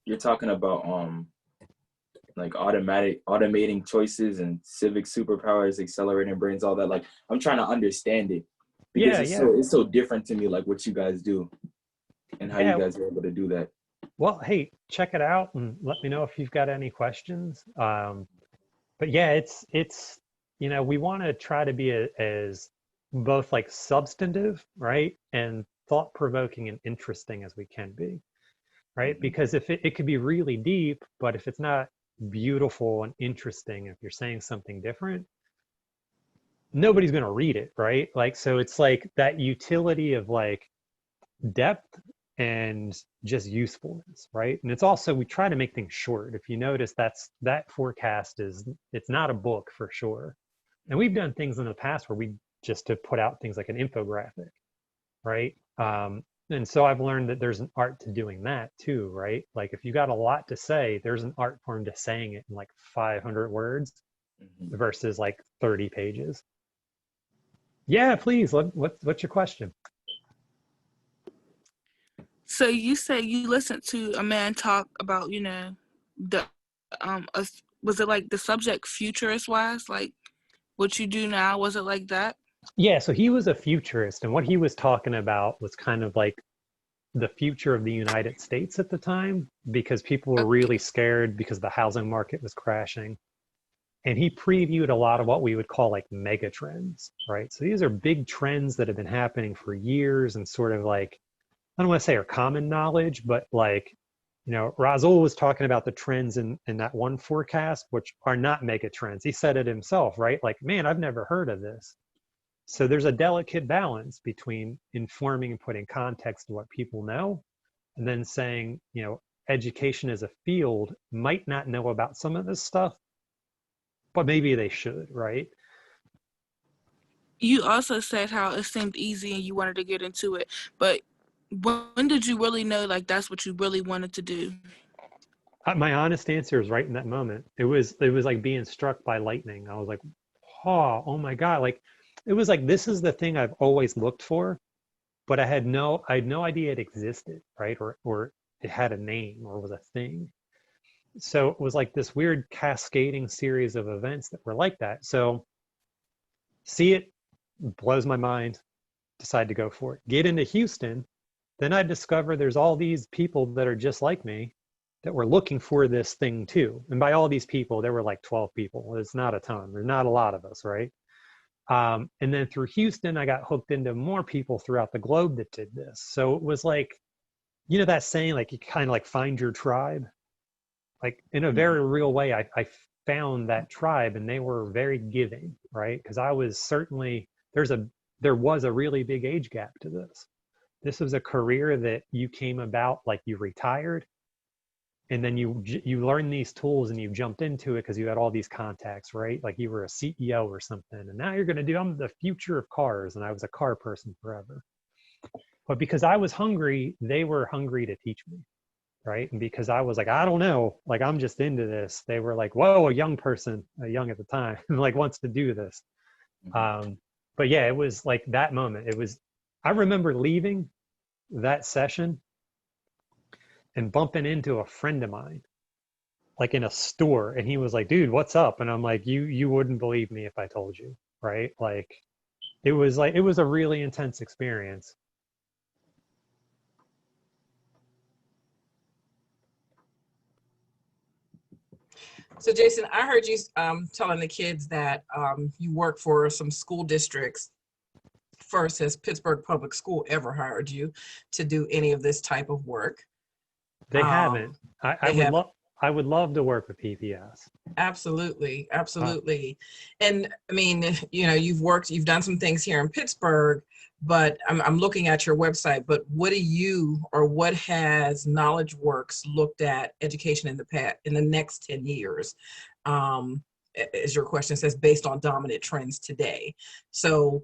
E: you're talking about like automating choices and civic superpowers, accelerating brains, all that. Like I'm trying to understand it because
B: Yeah, yeah,
E: it's so different to me, like what you guys do and how you
B: yeah.
E: guys are able to do that.
B: Well, hey, check it out and let me know if you've got any questions. But yeah, it's we want to try to be as both like substantive, right, and thought provoking and interesting as we can be, right?
E: Mhm.
B: Because if it could be really deep, but if it's not beautiful and interesting, if you're saying something different, nobody's going to read it, right? Like, so it's like that utility of like depth and just usefulness, right? And it's also, we try to make things short. If you notice, that forecast it's not a book for sure. And we've done things in the past where we just to put out things like an infographic, right? And so I've learned that there's an art to doing that too, right? Like if you got a lot to say, there's an art form to saying it in like 500 words
E: Mhm.
B: versus like 30 pages. Yeah, please. What's your question?
D: So you say you listened to a man talk about, the was it like the subject futurist wise, like what you do now? Was it like that?
B: Yeah, so he was a futurist, and what he was talking about was kind of like the future of the United States at the time, because people were really
D: Okay.
B: scared because the housing market was crashing. And he previewed a lot of what we would call like mega trends, right? So these are big trends that have been happening for years and sort of like, I don't want to say are common knowledge, but like, Razul was talking about the trends in that one forecast, which are not mega trends. He said it himself, right? Like, man, I've never heard of this. So there's a delicate balance between informing and putting context to what people know, and then saying, education as a field might not know about some of this stuff, but maybe they should, right?
D: You also said how it seemed easy and you wanted to get into it, but when did you really know like that's what you really wanted to do?
B: My honest answer is right in that moment. It was like being struck by lightning. I was like, oh my God. Like it was like this is the thing I've always looked for, but I had no idea it existed, right? Or it had a name or was a thing. So it was like this weird cascading series of events that were like that. So see it, blows my mind, decide to go for it. Get into Houston, then I discover there's all these people that are just like me that were looking for this thing too. And by all these people, there were like 12 people. It's not a ton. There's not a lot of us, right? And then through Houston, I got hooked into more people throughout the globe that did this. So it was like, that saying, like you kind of like find your tribe. Like in a
E: Mhm.
B: very real way, I found that tribe and they were very giving, right? Because I was certainly, there was a really big age gap to this. This was a career that you came about like you retired and then you learned these tools and you jumped into it because you had all these contacts, right? Like you were a CEO or something, and now you're going to do, I'm the future of cars, and I was a car person forever. But because I was hungry, they were hungry to teach me, right? And because I was like, I don't know, like I'm just into this, they were like, whoa, a young person, young at the time, like wants to do this.
E: Mhm.
B: But yeah, it was like that moment. I remember leaving that session and bumping into a friend of mine like in a store, and he was like, dude, what's up? And I'm like, you wouldn't believe me if I told you, right? Like it was a really intense experience.
G: So, Jason, I heard you telling the kids that you work for some school districts. First, has Pittsburgh Public School ever hired you to do any of this type of work?
B: They haven't.
G: Um, they have
B: I would love to work with PPS.
G: absolutely,
B: uh,
G: absolutely. And I mean, you've done some things here in Pittsburgh, but I'm looking at your website. But what do you, or what has Knowledge Works looked at education in the next 10 years? As your question says, based on dominant trends today. So,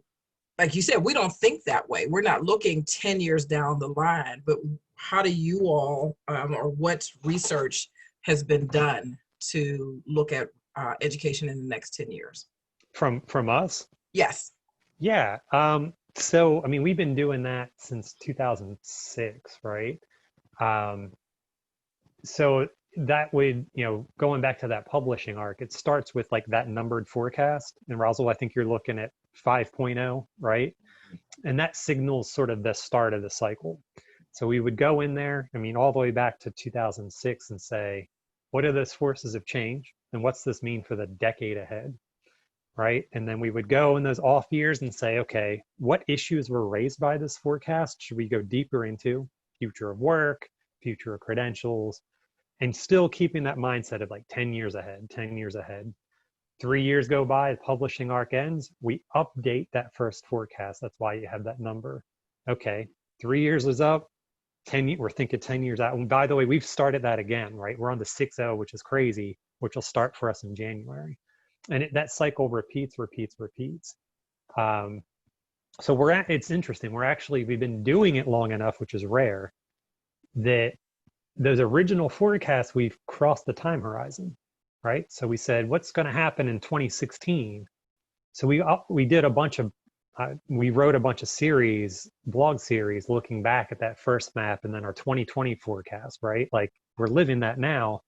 G: like you said, we don't think that way. We're not looking 10 years down the line, but how do you all, or what research has been done to look at education in the next 10 years?
B: from us.
G: Yes.
B: Yeah. So, I mean, we've been doing that since 2006, right? Um, so that would, going back to that publishing arc, it starts with like that numbered forecast. And Rosal, I think you're looking at 5.0, right? And that signals sort of the start of the cycle. So we would go in there, I mean, all the way back to 2006 and say, what are those forces of change? And what's this mean for the decade ahead? Right? And then we would go in those off years and say, okay, what issues were raised by this forecast? Should we go deeper into future of work, future of credentials, and still keeping that mindset of like 10 years ahead, 10 years ahead. 3 years go by, the publishing arc ends, we update that first forecast. That's why you have that number. Okay, 3 years is up, we're thinking 10 years out. And by the way, we've started that again, right? We're on the 6.0, which is crazy, which will start for us in January. And that cycle repeats. So it's interesting. We've been doing it long enough, which is rare, that those original forecasts, we've crossed the time horizon, right? So we said, what's going to happen in 2016? So we did a bunch of, we wrote a bunch of blog series, looking back at that first map and then our 2020 forecast, right? Like we're living that now.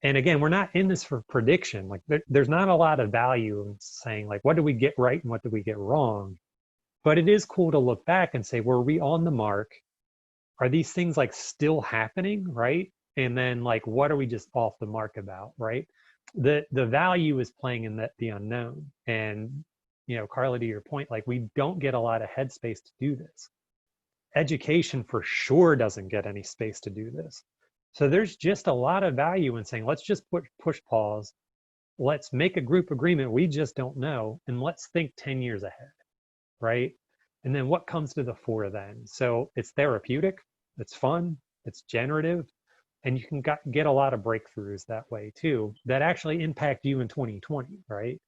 B: And again, we're not in this for prediction. Like there's not a lot of value in saying like, what did we get right and what did we get wrong? But it is cool to look back and say, were we on the mark? Are these things like still happening, right? And then like, what are we just off the mark about, right? The value is playing in the unknown. And, Carla, to your point, like we don't get a lot of headspace to do this. Education for sure doesn't get any space to do this. So there's just a lot of value in saying, let's just push pause. Let's make a group agreement we just don't know. And let's think 10 years ahead, right? And then what comes to the fore then? So it's therapeutic, it's fun, it's generative, and you can get a lot of breakthroughs that way too, that actually impact you in 2020, right?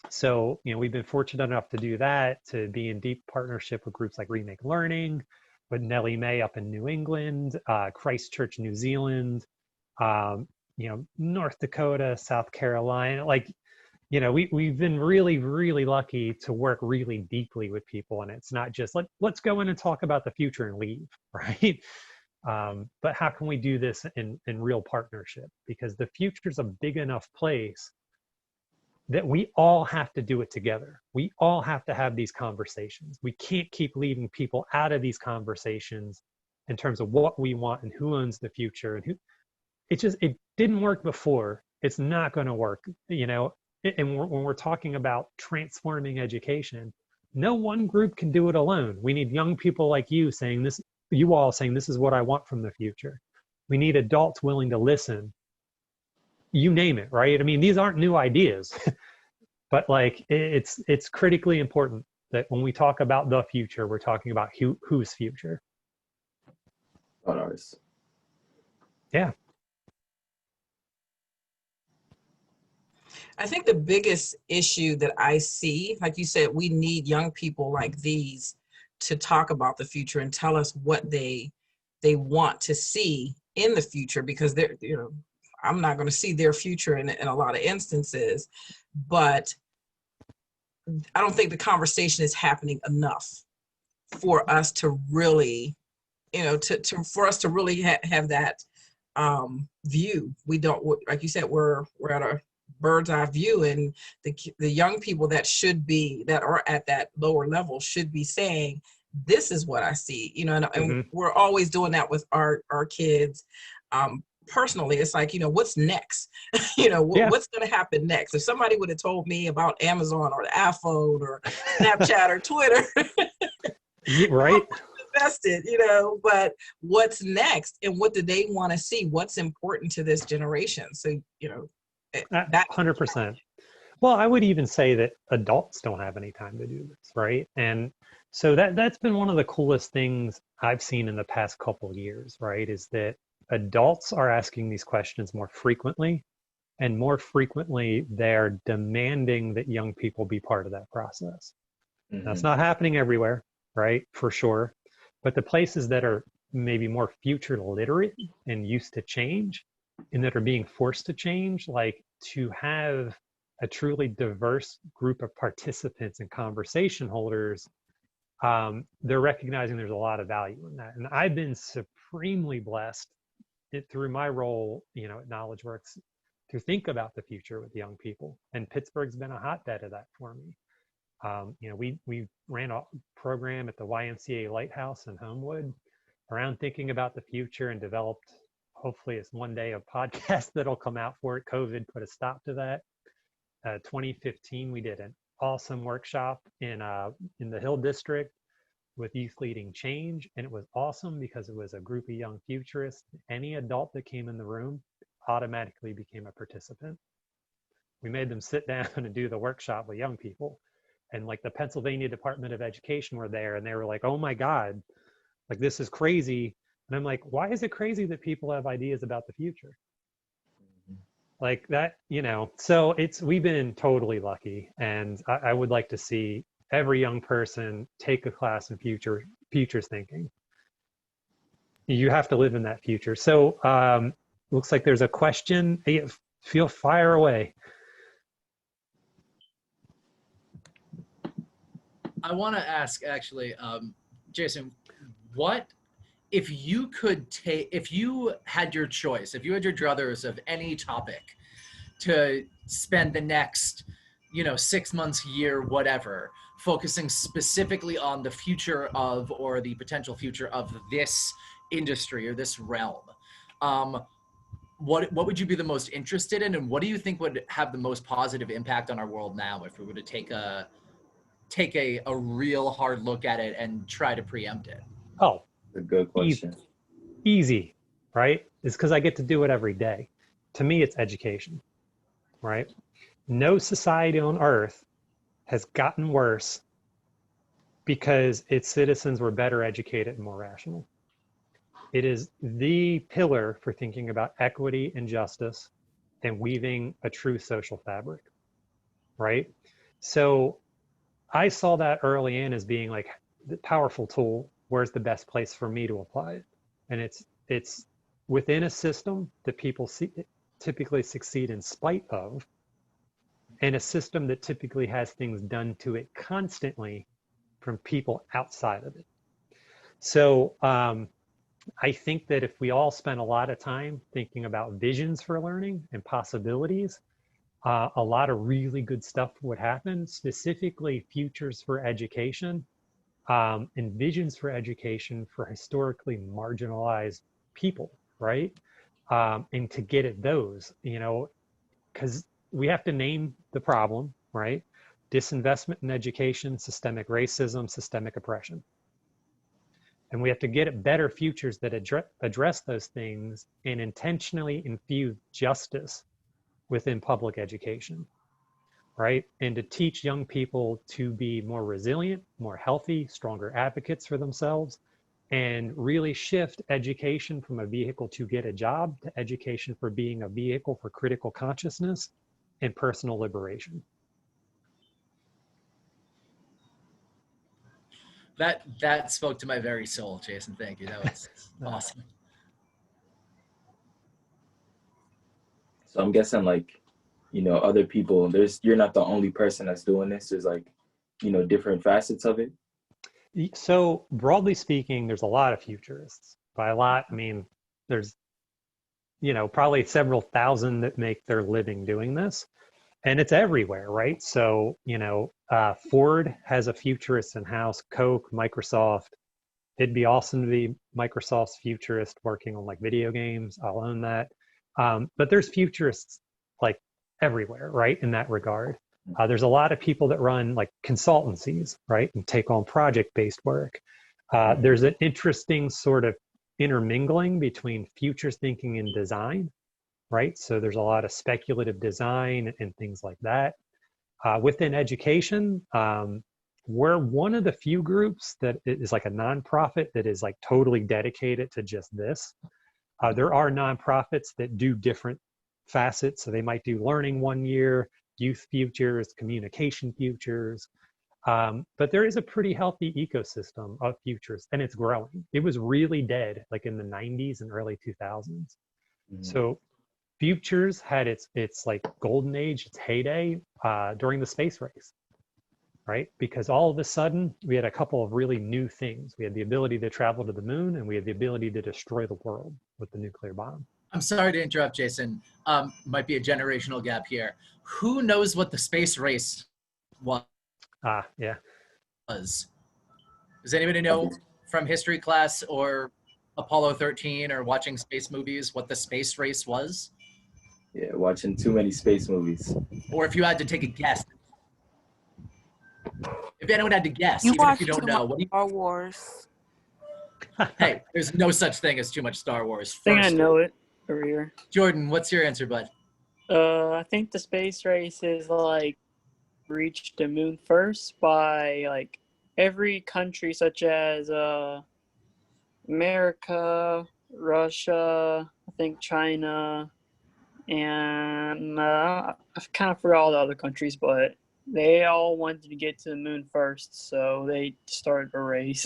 B: So, we've been fortunate enough to do that, to be in deep partnership with groups like Remake Learning, with Nellie Mae up in New England, Christchurch, New Zealand, North Dakota, South Carolina. Like, we've been really, really lucky to work really deeply with people. And it's not just let's go in and talk about the future and leave, right? But how can we do this in real partnership? Because the future's a big enough place that we all have to do it together. We all have to have these conversations. We can't keep leaving people out of these conversations in terms of what we want and who owns the future and who. It didn't work before. It's not going to work, And when we're talking about transforming education, no one group can do it alone. We need young people like you saying this, you all saying this is what I want from the future. We need adults willing to listen. You name it, right? I mean, these aren't new ideas, but like it's critically important that when we talk about the future, we're talking about whose future.
E: Not ours.
B: Yeah.
G: I think the biggest issue that I see, like you said, we need young people like these to talk about the future and tell us what they want to see in the future, because they're, I'm not going to see their future in a lot of instances, but I don't think the conversation is happening enough for us to really, for us to really have that view. We don't, like you said, we're at a bird's eye view, and the young people that are at that lower level should be saying, this is what I see, and we're always doing that with our kids. Personally, it's like, what's next? What's going to happen next? If somebody would have told me about Amazon or the iPhone or Snapchat or Twitter,
B: right?
G: Invested, but what's next, and what do they want to see? What's important to this generation? So,
B: that 100%. Well, I would even say that adults don't have any time to do this, right? And so that's been one of the coolest things I've seen in the past couple of years, right? Is that adults are asking these questions more frequently, and more frequently they're demanding that young people be part of that process. Now, it's not happening everywhere, right? For sure. But the places that are maybe more future literate and used to change, and that are being forced to change, like to have a truly diverse group of participants and conversation holders, they're recognizing there's a lot of value in that. And I've been supremely blessed through my role, at KnowledgeWorks, to think about the future with young people. And Pittsburgh's been a hotbed of that for me. We ran a program at the YMCA Lighthouse in Homewood around thinking about the future, and developed, hopefully it's one day, a podcast that'll come out for it. COVID put a stop to that. 2015, we did an awesome workshop in the Hill District with Youth Leading Change. And it was awesome because it was a group of young futurists. Any adult that came in the room automatically became a participant. We made them sit down and do the workshop with young people. And like the Pennsylvania Department of Education were there, and they were like, oh my God, like this is crazy. And I'm like, why is it crazy that people have ideas about the future? Like that, so we've been totally lucky. And I would like to see every young person take a class in futures thinking. You have to live in that future. So looks like there's a question. Feel fire away.
A: I want to ask, actually, Jason, what if you had your choice, if you had your druthers of any topic to spend the next, 6 months, year, whatever, focusing specifically on the future of, or the potential future of this industry or this realm, what would you be the most interested in, and what do you think would have the most positive impact on our world now if we were to take a real hard look at it and try to preempt it?
B: Oh,
E: A good question.
B: Easy, right? It's because I get to do it every day. To me, it's education, right? No society on earth has gotten worse because its citizens were better educated and more rational. It is the pillar for thinking about equity and justice and weaving a true social fabric, right? So I saw that early in as being like the powerful tool. Where's the best place for me to apply it? And it's within a system that people typically succeed in spite of, and a system that typically has things done to it constantly from people outside of it. So I think that if we all spend a lot of time thinking about visions for learning and possibilities, a lot of really good stuff would happen, specifically futures for education, and visions for education for historically marginalized people, right? And to get at those, because we have to name the problem, right? Disinvestment in education, systemic racism, systemic oppression. And we have to get at better futures that address those things and intentionally infuse justice within public education, right? And to teach young people to be more resilient, more healthy, stronger advocates for themselves, and really shift education from a vehicle to get a job to education for being a vehicle for critical consciousness and personal liberation.
A: That spoke to my very soul, Jason. Thank you. That was awesome.
E: So I'm guessing other people, you're not the only person that's doing this. There's different facets of it.
B: So broadly speaking, there's a lot of futurists. By a lot, I mean, there's, probably several thousand that make their living doing this. And it's everywhere, right? So, Ford has a futurist in-house, Coke, Microsoft. It'd be awesome to be Microsoft's futurist working on video games. I'll own that. But there's futurists everywhere, right? In that regard. There's a lot of people that run consultancies, right? And take on project-based work. There's an interesting sort of intermingling between futures thinking and design, right? So there's a lot of speculative design and things like that. Within education, we're one of the few groups that is a nonprofit that is totally dedicated to just this. There are nonprofits that do different facets. So they might do learning one year, youth futures, communication futures. But there is a pretty healthy ecosystem of futures, and it's growing. It was really dead in the 90s and early 2000s. So futures had its like golden age, its heyday during the space race, right? Because all of a sudden we had a couple of really new things. We had the ability to travel to the moon, and we had the ability to destroy the world with the nuclear bomb.
A: I'm sorry to interrupt, Jason. Might be a generational gap here. Who knows what the space race was?
B: Yeah.
A: Does anybody know from history class or Apollo 13 or watching space movies what the space race was?
E: Yeah, watching too many space movies.
A: Or if you had to take a guess. If anyone had to guess,
D: You
A: even if
D: watch
A: you don't
D: too
A: know,
D: much
A: what do you
D: Star Wars.
A: Hey, there's no such thing as too much Star Wars.
F: I think I
A: First,
F: know it over here.
A: Jordan, what's your answer, bud?
F: I think the space race is like reached the moon first by like every country such as America, Russia, I think China, and I've kind of forgot all the other countries, but they all wanted to get to the moon first, so they started a race.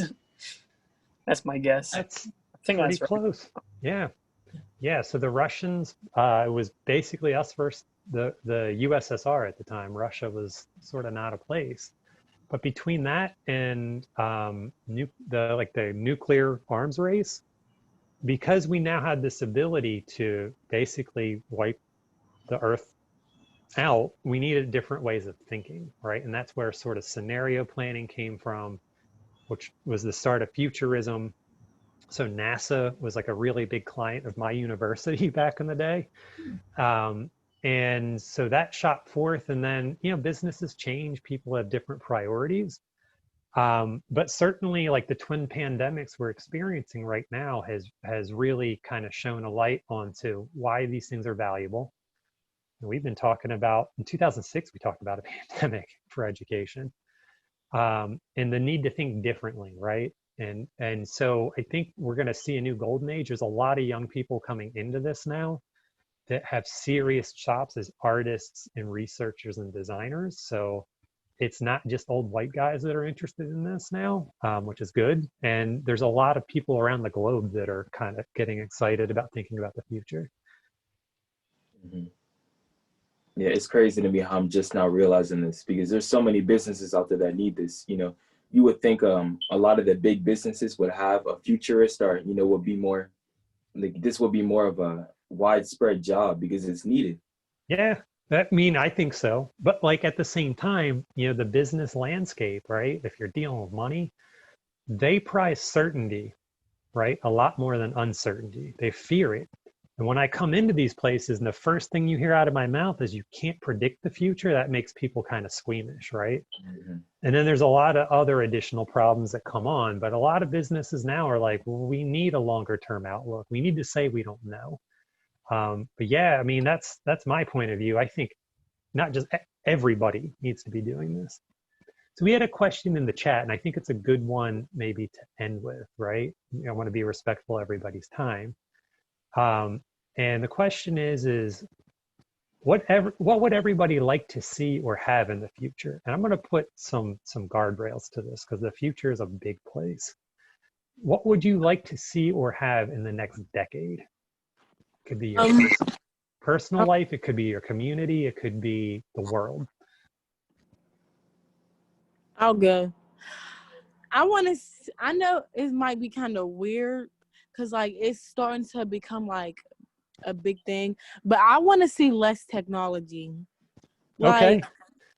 F: That's my guess.
B: That's
F: I think
B: pretty
F: that's right.
B: close. Yeah. So the Russians, it was basically us versus the USSR at the time. Russia was sort of not a place. But between that and the nuclear arms race, because we now had this ability to basically wipe the Earth out, we needed different ways of thinking, right? And that's where sort of scenario planning came from, which was the start of futurism. So NASA was like a really big client of my university back in the day. And so that shot forth, and then, businesses change, people have different priorities. But certainly like the twin pandemics we're experiencing right now has really kind of shown a light onto why these things are valuable. And we've been talking about, in 2006, we talked about a pandemic for education, and the need to think differently, right? And so I think we're going to see a new golden age. There's a lot of young people coming into this now that have serious chops as artists and researchers and designers. So it's not just old white guys that are interested in this now, which is good. And there's a lot of people around the globe that are kind of getting excited about thinking about the future.
E: Mm-hmm. Yeah, it's crazy to me how I'm just now realizing this, because there's so many businesses out there that need this. You would think a lot of the big businesses would have a futurist, or would be more like, this would be more of a widespread job because it's needed.
B: Yeah, I think so. But like at the same time, the business landscape, right? If you're dealing with money, they prize certainty, right? A lot more than uncertainty. They fear it. And when I come into these places and the first thing you hear out of my mouth is you can't predict the future, that makes people kind of squeamish, right?
E: Mm-hmm.
B: And then there's a lot of other additional problems that come on. But a lot of businesses now are like, well, we need a longer term outlook. We need to say we don't know. But yeah, I mean, that's my point of view. I think not just everybody needs to be doing this. So we had a question in the chat, and I think it's a good one maybe to end with, right? I want to be respectful of everybody's time. And the question is what would everybody like to see or have in the future? And I'm going to put some guardrails to this because the future is a big place. What would you like to see or have in the next decade? It could be your personal life, it could be your community, it could be the world.
D: I'll go. I know it might be kind of weird because like it's starting to become like a big thing, but I want to see less technology. Like,
B: Okay.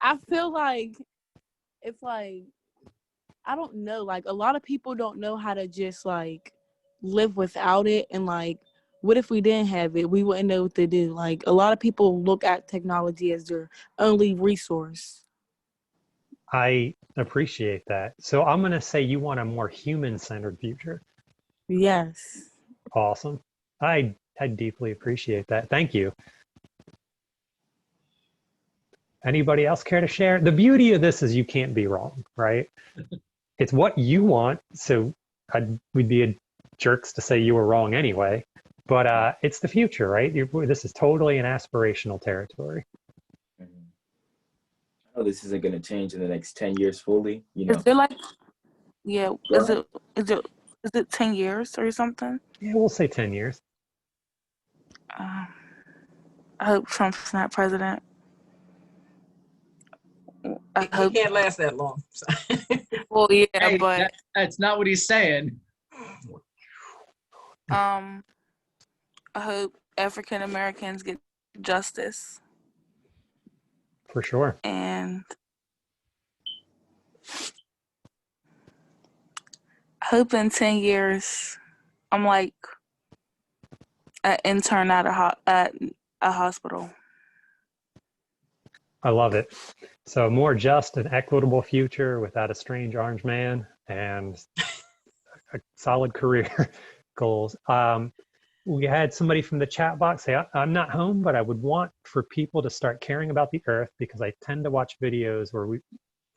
D: I feel like it's like, I don't know, like a lot of people don't know how to just like live without it. And like, what if we didn't have it? We wouldn't know what to do. Like a lot of people look at technology as their only resource.
B: I appreciate that. So I'm going to say you want a more human-centered future.
D: Yes.
B: Awesome. I deeply appreciate that. Thank you. Anybody else care to share? The beauty of this is you can't be wrong, right? It's what you want. So we'd be jerks to say you were wrong anyway. But it's the future, right? This is totally an aspirational territory.
E: I know this isn't going to change in the next 10 years fully.
D: Is it like, yeah, is it 10 years or something?
B: Yeah, we'll say 10 years.
D: I hope Trump's not president. I
G: He
D: hope.
G: can't last that long. So.
D: Well, yeah,
A: Hey,
D: but
A: that's not what he's saying.
D: I hope African Americans get justice,
B: For sure.
D: and I hope in 10 years I'm like an intern at a hospital.
B: I love it. So a more just and equitable future without a strange orange man and a solid career goals. We had somebody from the chat box say, I'm not home, but I would want for people to start caring about the earth because I tend to watch videos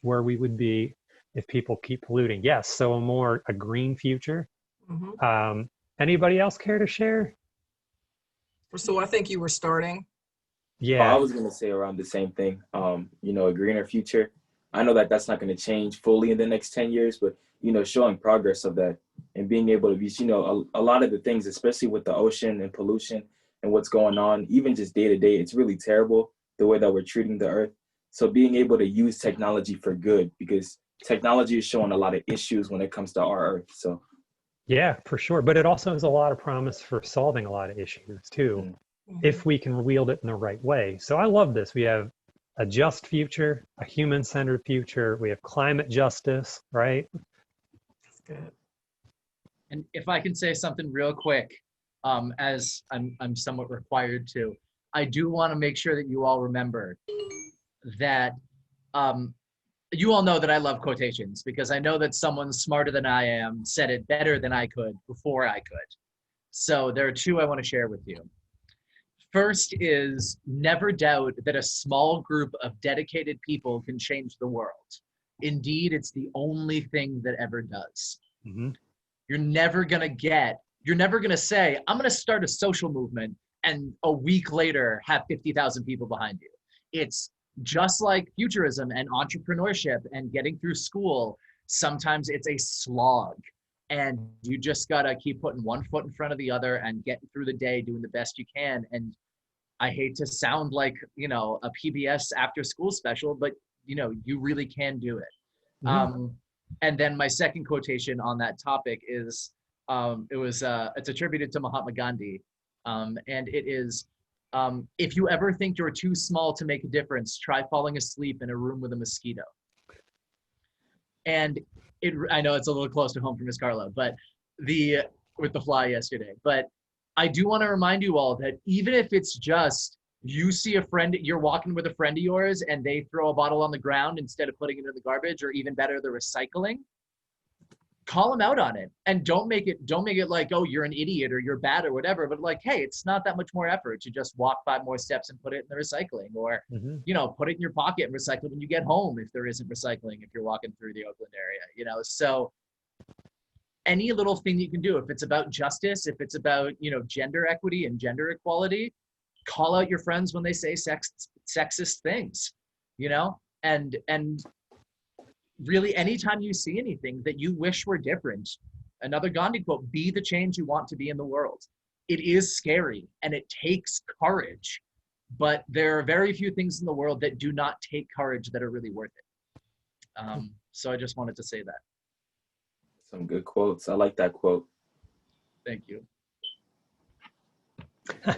B: where we would be if people keep polluting. Yes, so a green future.
G: Mm-hmm.
B: Anybody else care to share?
G: So I think you were starting.
B: Yeah.
E: I was going to say around the same thing, you know, a greener future. I know that that's not going to change fully in the next 10 years, but, you know, showing progress of that and being able to be, you know, a lot of the things, especially with the ocean and pollution and what's going on, even just day to day, it's really terrible the way that we're treating the earth. So being able to use technology for good, because technology is showing a lot of issues when it comes to our earth. So
B: Yeah, for sure. But it also has a lot of promise for solving a lot of issues too, if we can wield it in the right way. So I love this. We have a just future, a human-centered future. We have climate justice, right?
G: That's good.
A: And if I can say something real quick, as I'm somewhat required to, I do want to make sure that you all remember that you all know that I love quotations because I know that someone smarter than I am said it better than I could before I could. So there are two I want to share with you. First is never doubt that a small group of dedicated people can change the world. Indeed, it's the only thing that ever does.
B: Mm-hmm.
A: You're never going to say, I'm going to start a social movement and a week later have 50,000 people behind you. It's just like futurism and entrepreneurship and getting through school. Sometimes it's a slog and you just got to keep putting one foot in front of the other and getting through the day, doing the best you can. And I hate to sound like, you know, a PBS after school special, but you know, you really can do it.
B: Mm-hmm.
A: And then my second quotation on that topic is, it's attributed to Mahatma Gandhi. And it is, if you ever think you're too small to make a difference, try falling asleep in a room with a mosquito. And I know it's a little close to home for Miss Carlo, but with the fly yesterday, but I do want to remind you all that even if it's just you see a friend, you're walking with a friend of yours and they throw a bottle on the ground instead of putting it in the garbage, or even better, the recycling, call them out on it. And don't make it like, oh, you're an idiot or you're bad or whatever, but like, hey, it's not that much more effort to just walk 5 more steps and put it in the recycling, or, you know, put it in your pocket and recycle it when you get home if there isn't recycling, if you're walking through the Oakland area, you know. So any little thing you can do, if it's about justice, if it's about, you know, gender equity and gender equality, call out your friends when they say sexist things, you know, and really anytime you see anything that you wish were different, another Gandhi quote, be the change you want to be in the world. It is scary and it takes courage, but there are very few things in the world that do not take courage that are really worth it. So I just wanted to say that.
E: some good quotes. I like that quote.
A: Thank you.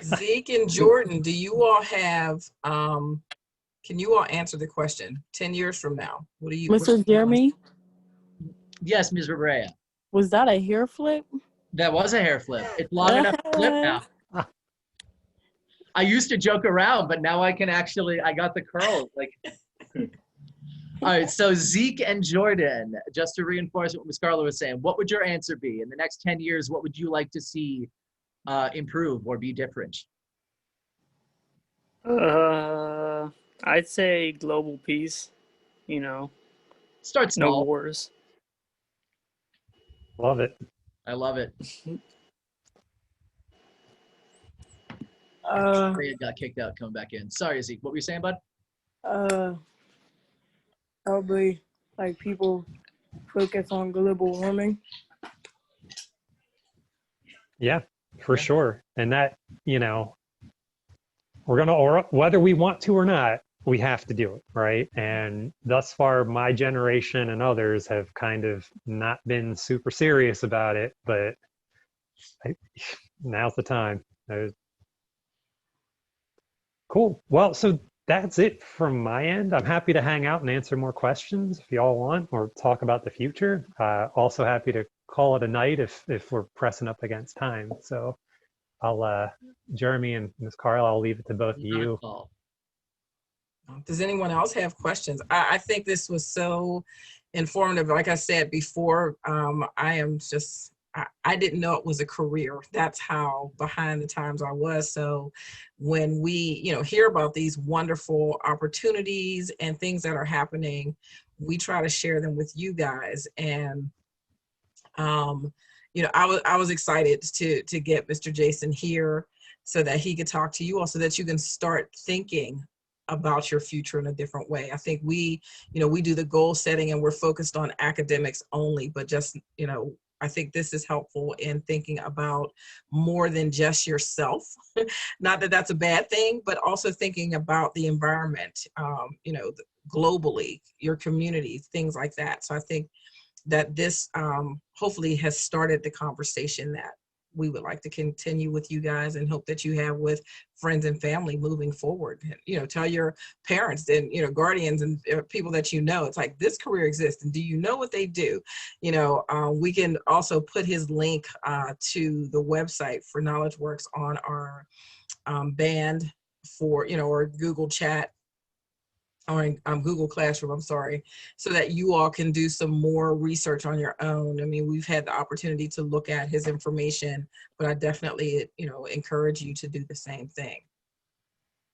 G: Zeke and Jordan, do you all have, can you all answer the question? 10 years from now, what do you?
D: Mr. Jeremy,
A: Yes, Ms. Rivera.
D: was that a hair flip?
A: That was a hair flip. It's long enough to flip now. I used to joke around, but now I can actually, I got the curls. Like, all right, so Zeke and Jordan, just to reinforce what Ms. Carla was saying, what would your answer be? In the next 10 years, what would you like to see improve or be different?
F: I'd say global peace. You know,
A: Start
F: no
A: small.
F: wars.
B: Love it.
A: I love it. Ray got kicked out, coming back in. Sorry, Zeke. What were you saying, bud?
H: Probably like people focus on global warming.
B: Yeah, for sure. And that, you know, or whether we want to or not, we have to do it, right? And thus far, my generation and others have kind of not been super serious about it, but now's the time. Cool. Well, so that's it from my end. I'm happy to hang out and answer more questions if y'all want, or talk about the future. Also happy to call it a night if we're pressing up against time. So I'll, Jeremy and Ms. Carla, I'll leave it to both of you.
G: Does anyone else have questions? I think this was so informative. Like I said before, I am just, I didn't know it was a career. That's how behind the times I was. So when we, hear about these wonderful opportunities and things that are happening, we try to share them with you guys. And, I was excited to get Mr. Jason here so that he could talk to you all, so that you can start thinking about your future in a different way. I think we do the goal setting and we're focused on academics only, but just, I think this is helpful in thinking about more than just yourself. Not that that's a bad thing, but also thinking about the environment, globally, your community, things like that. So I think that this hopefully has started the conversation that we would like to continue with you guys, and hope that you have with friends and family moving forward. Tell your parents and, guardians and people that it's like, this career exists, and do you know what they do? We can also put his link to the website for Knowledge Works on our band for, or Google Chat, or in Google Classroom, I'm sorry, so that you all can do some more research on your own. I mean, we've had the opportunity to look at his information, but I definitely, encourage you to do the same thing.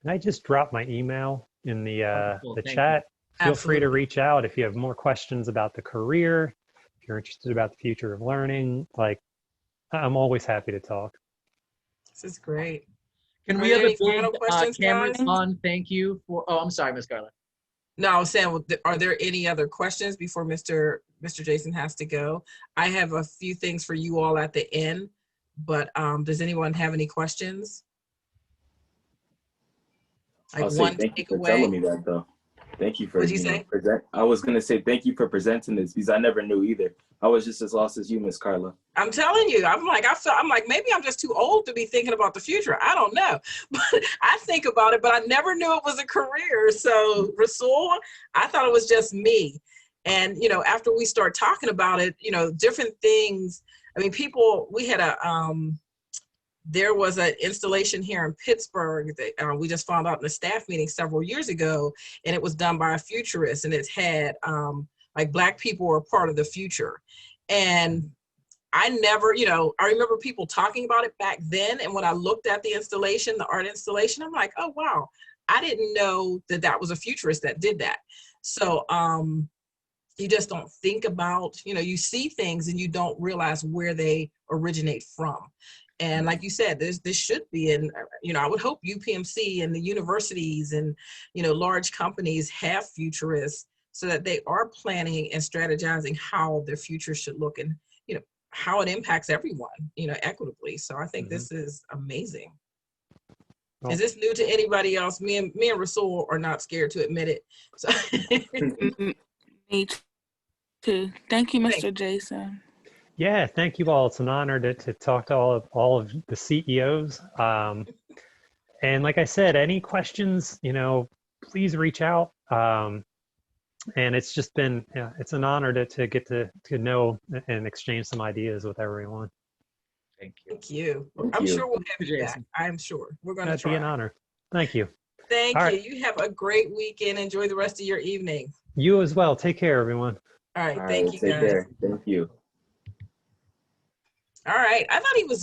B: And I just dropped my email in the
A: Cool.
B: the
A: Thank
B: chat. Feel free to
G: Absolutely.
B: reach out if you have more questions about the career, if you're interested about the future of learning. Like, I'm always happy to talk.
G: This is great.
A: Can
G: Are
A: we
G: there
A: have a
G: any
A: big
G: final questions,
A: cameras
G: guys?
A: on thank you for, oh, I'm sorry, Miss Carla.
G: No, I was saying, are there any other questions before Mr. Jason has to go? I have a few things for you all at the end, but does anyone have any questions? Like
E: I'll say
G: one
E: thank you for telling me that, though. Thank you for,
G: What'd you say?
E: I was going to say thank you for presenting this, because I never knew either. I was just as lost as you, Miss Carla.
G: I'm telling you, I'm like, maybe I'm just too old to be thinking about the future. I don't know, but I think about it, but I never knew it was a career. So Rasul, I thought it was just me. And, after we start talking about it, different things, I mean, we had there was an installation here in Pittsburgh that we just found out in the staff meeting several years ago, and it was done by a futurist, and it had like Black people were part of the future. And I never, I remember people talking about it back then. And when I looked at the installation, the art installation, I'm like, oh, wow, I didn't know that that was a futurist that did that. So you just don't think about, you see things and you don't realize where they originate from. And like you said, this should be in, I would hope UPMC and the universities and, large companies have futurists so that they are planning and strategizing how their future should look and, how it impacts everyone, equitably. So I think this is amazing.
B: Well,
G: is this new to anybody else? Me and Rasul are not scared to admit it. So
D: Me too. Thank you, Mr. Jason.
B: yeah, thank you all. It's an honor to talk to all of the CEOs. And like I said, any questions, please reach out. And it's just been, it's an honor to get to know and exchange some ideas with everyone.
A: Thank you.
G: Thank you.
E: Thank
G: I'm
E: you.
G: sure we'll have you back.
A: Jason.
G: I'm sure. We're going to
B: That'd
G: try.
B: be an honor. Thank you.
G: Thank
B: All
G: you.
B: right.
G: You have a great weekend. Enjoy the rest of your evening.
B: You as well. Take care, everyone.
G: All right.
E: All
G: Thank
E: right,
G: you,
E: take
G: guys.
E: care. Thank you.
G: All right. I thought he was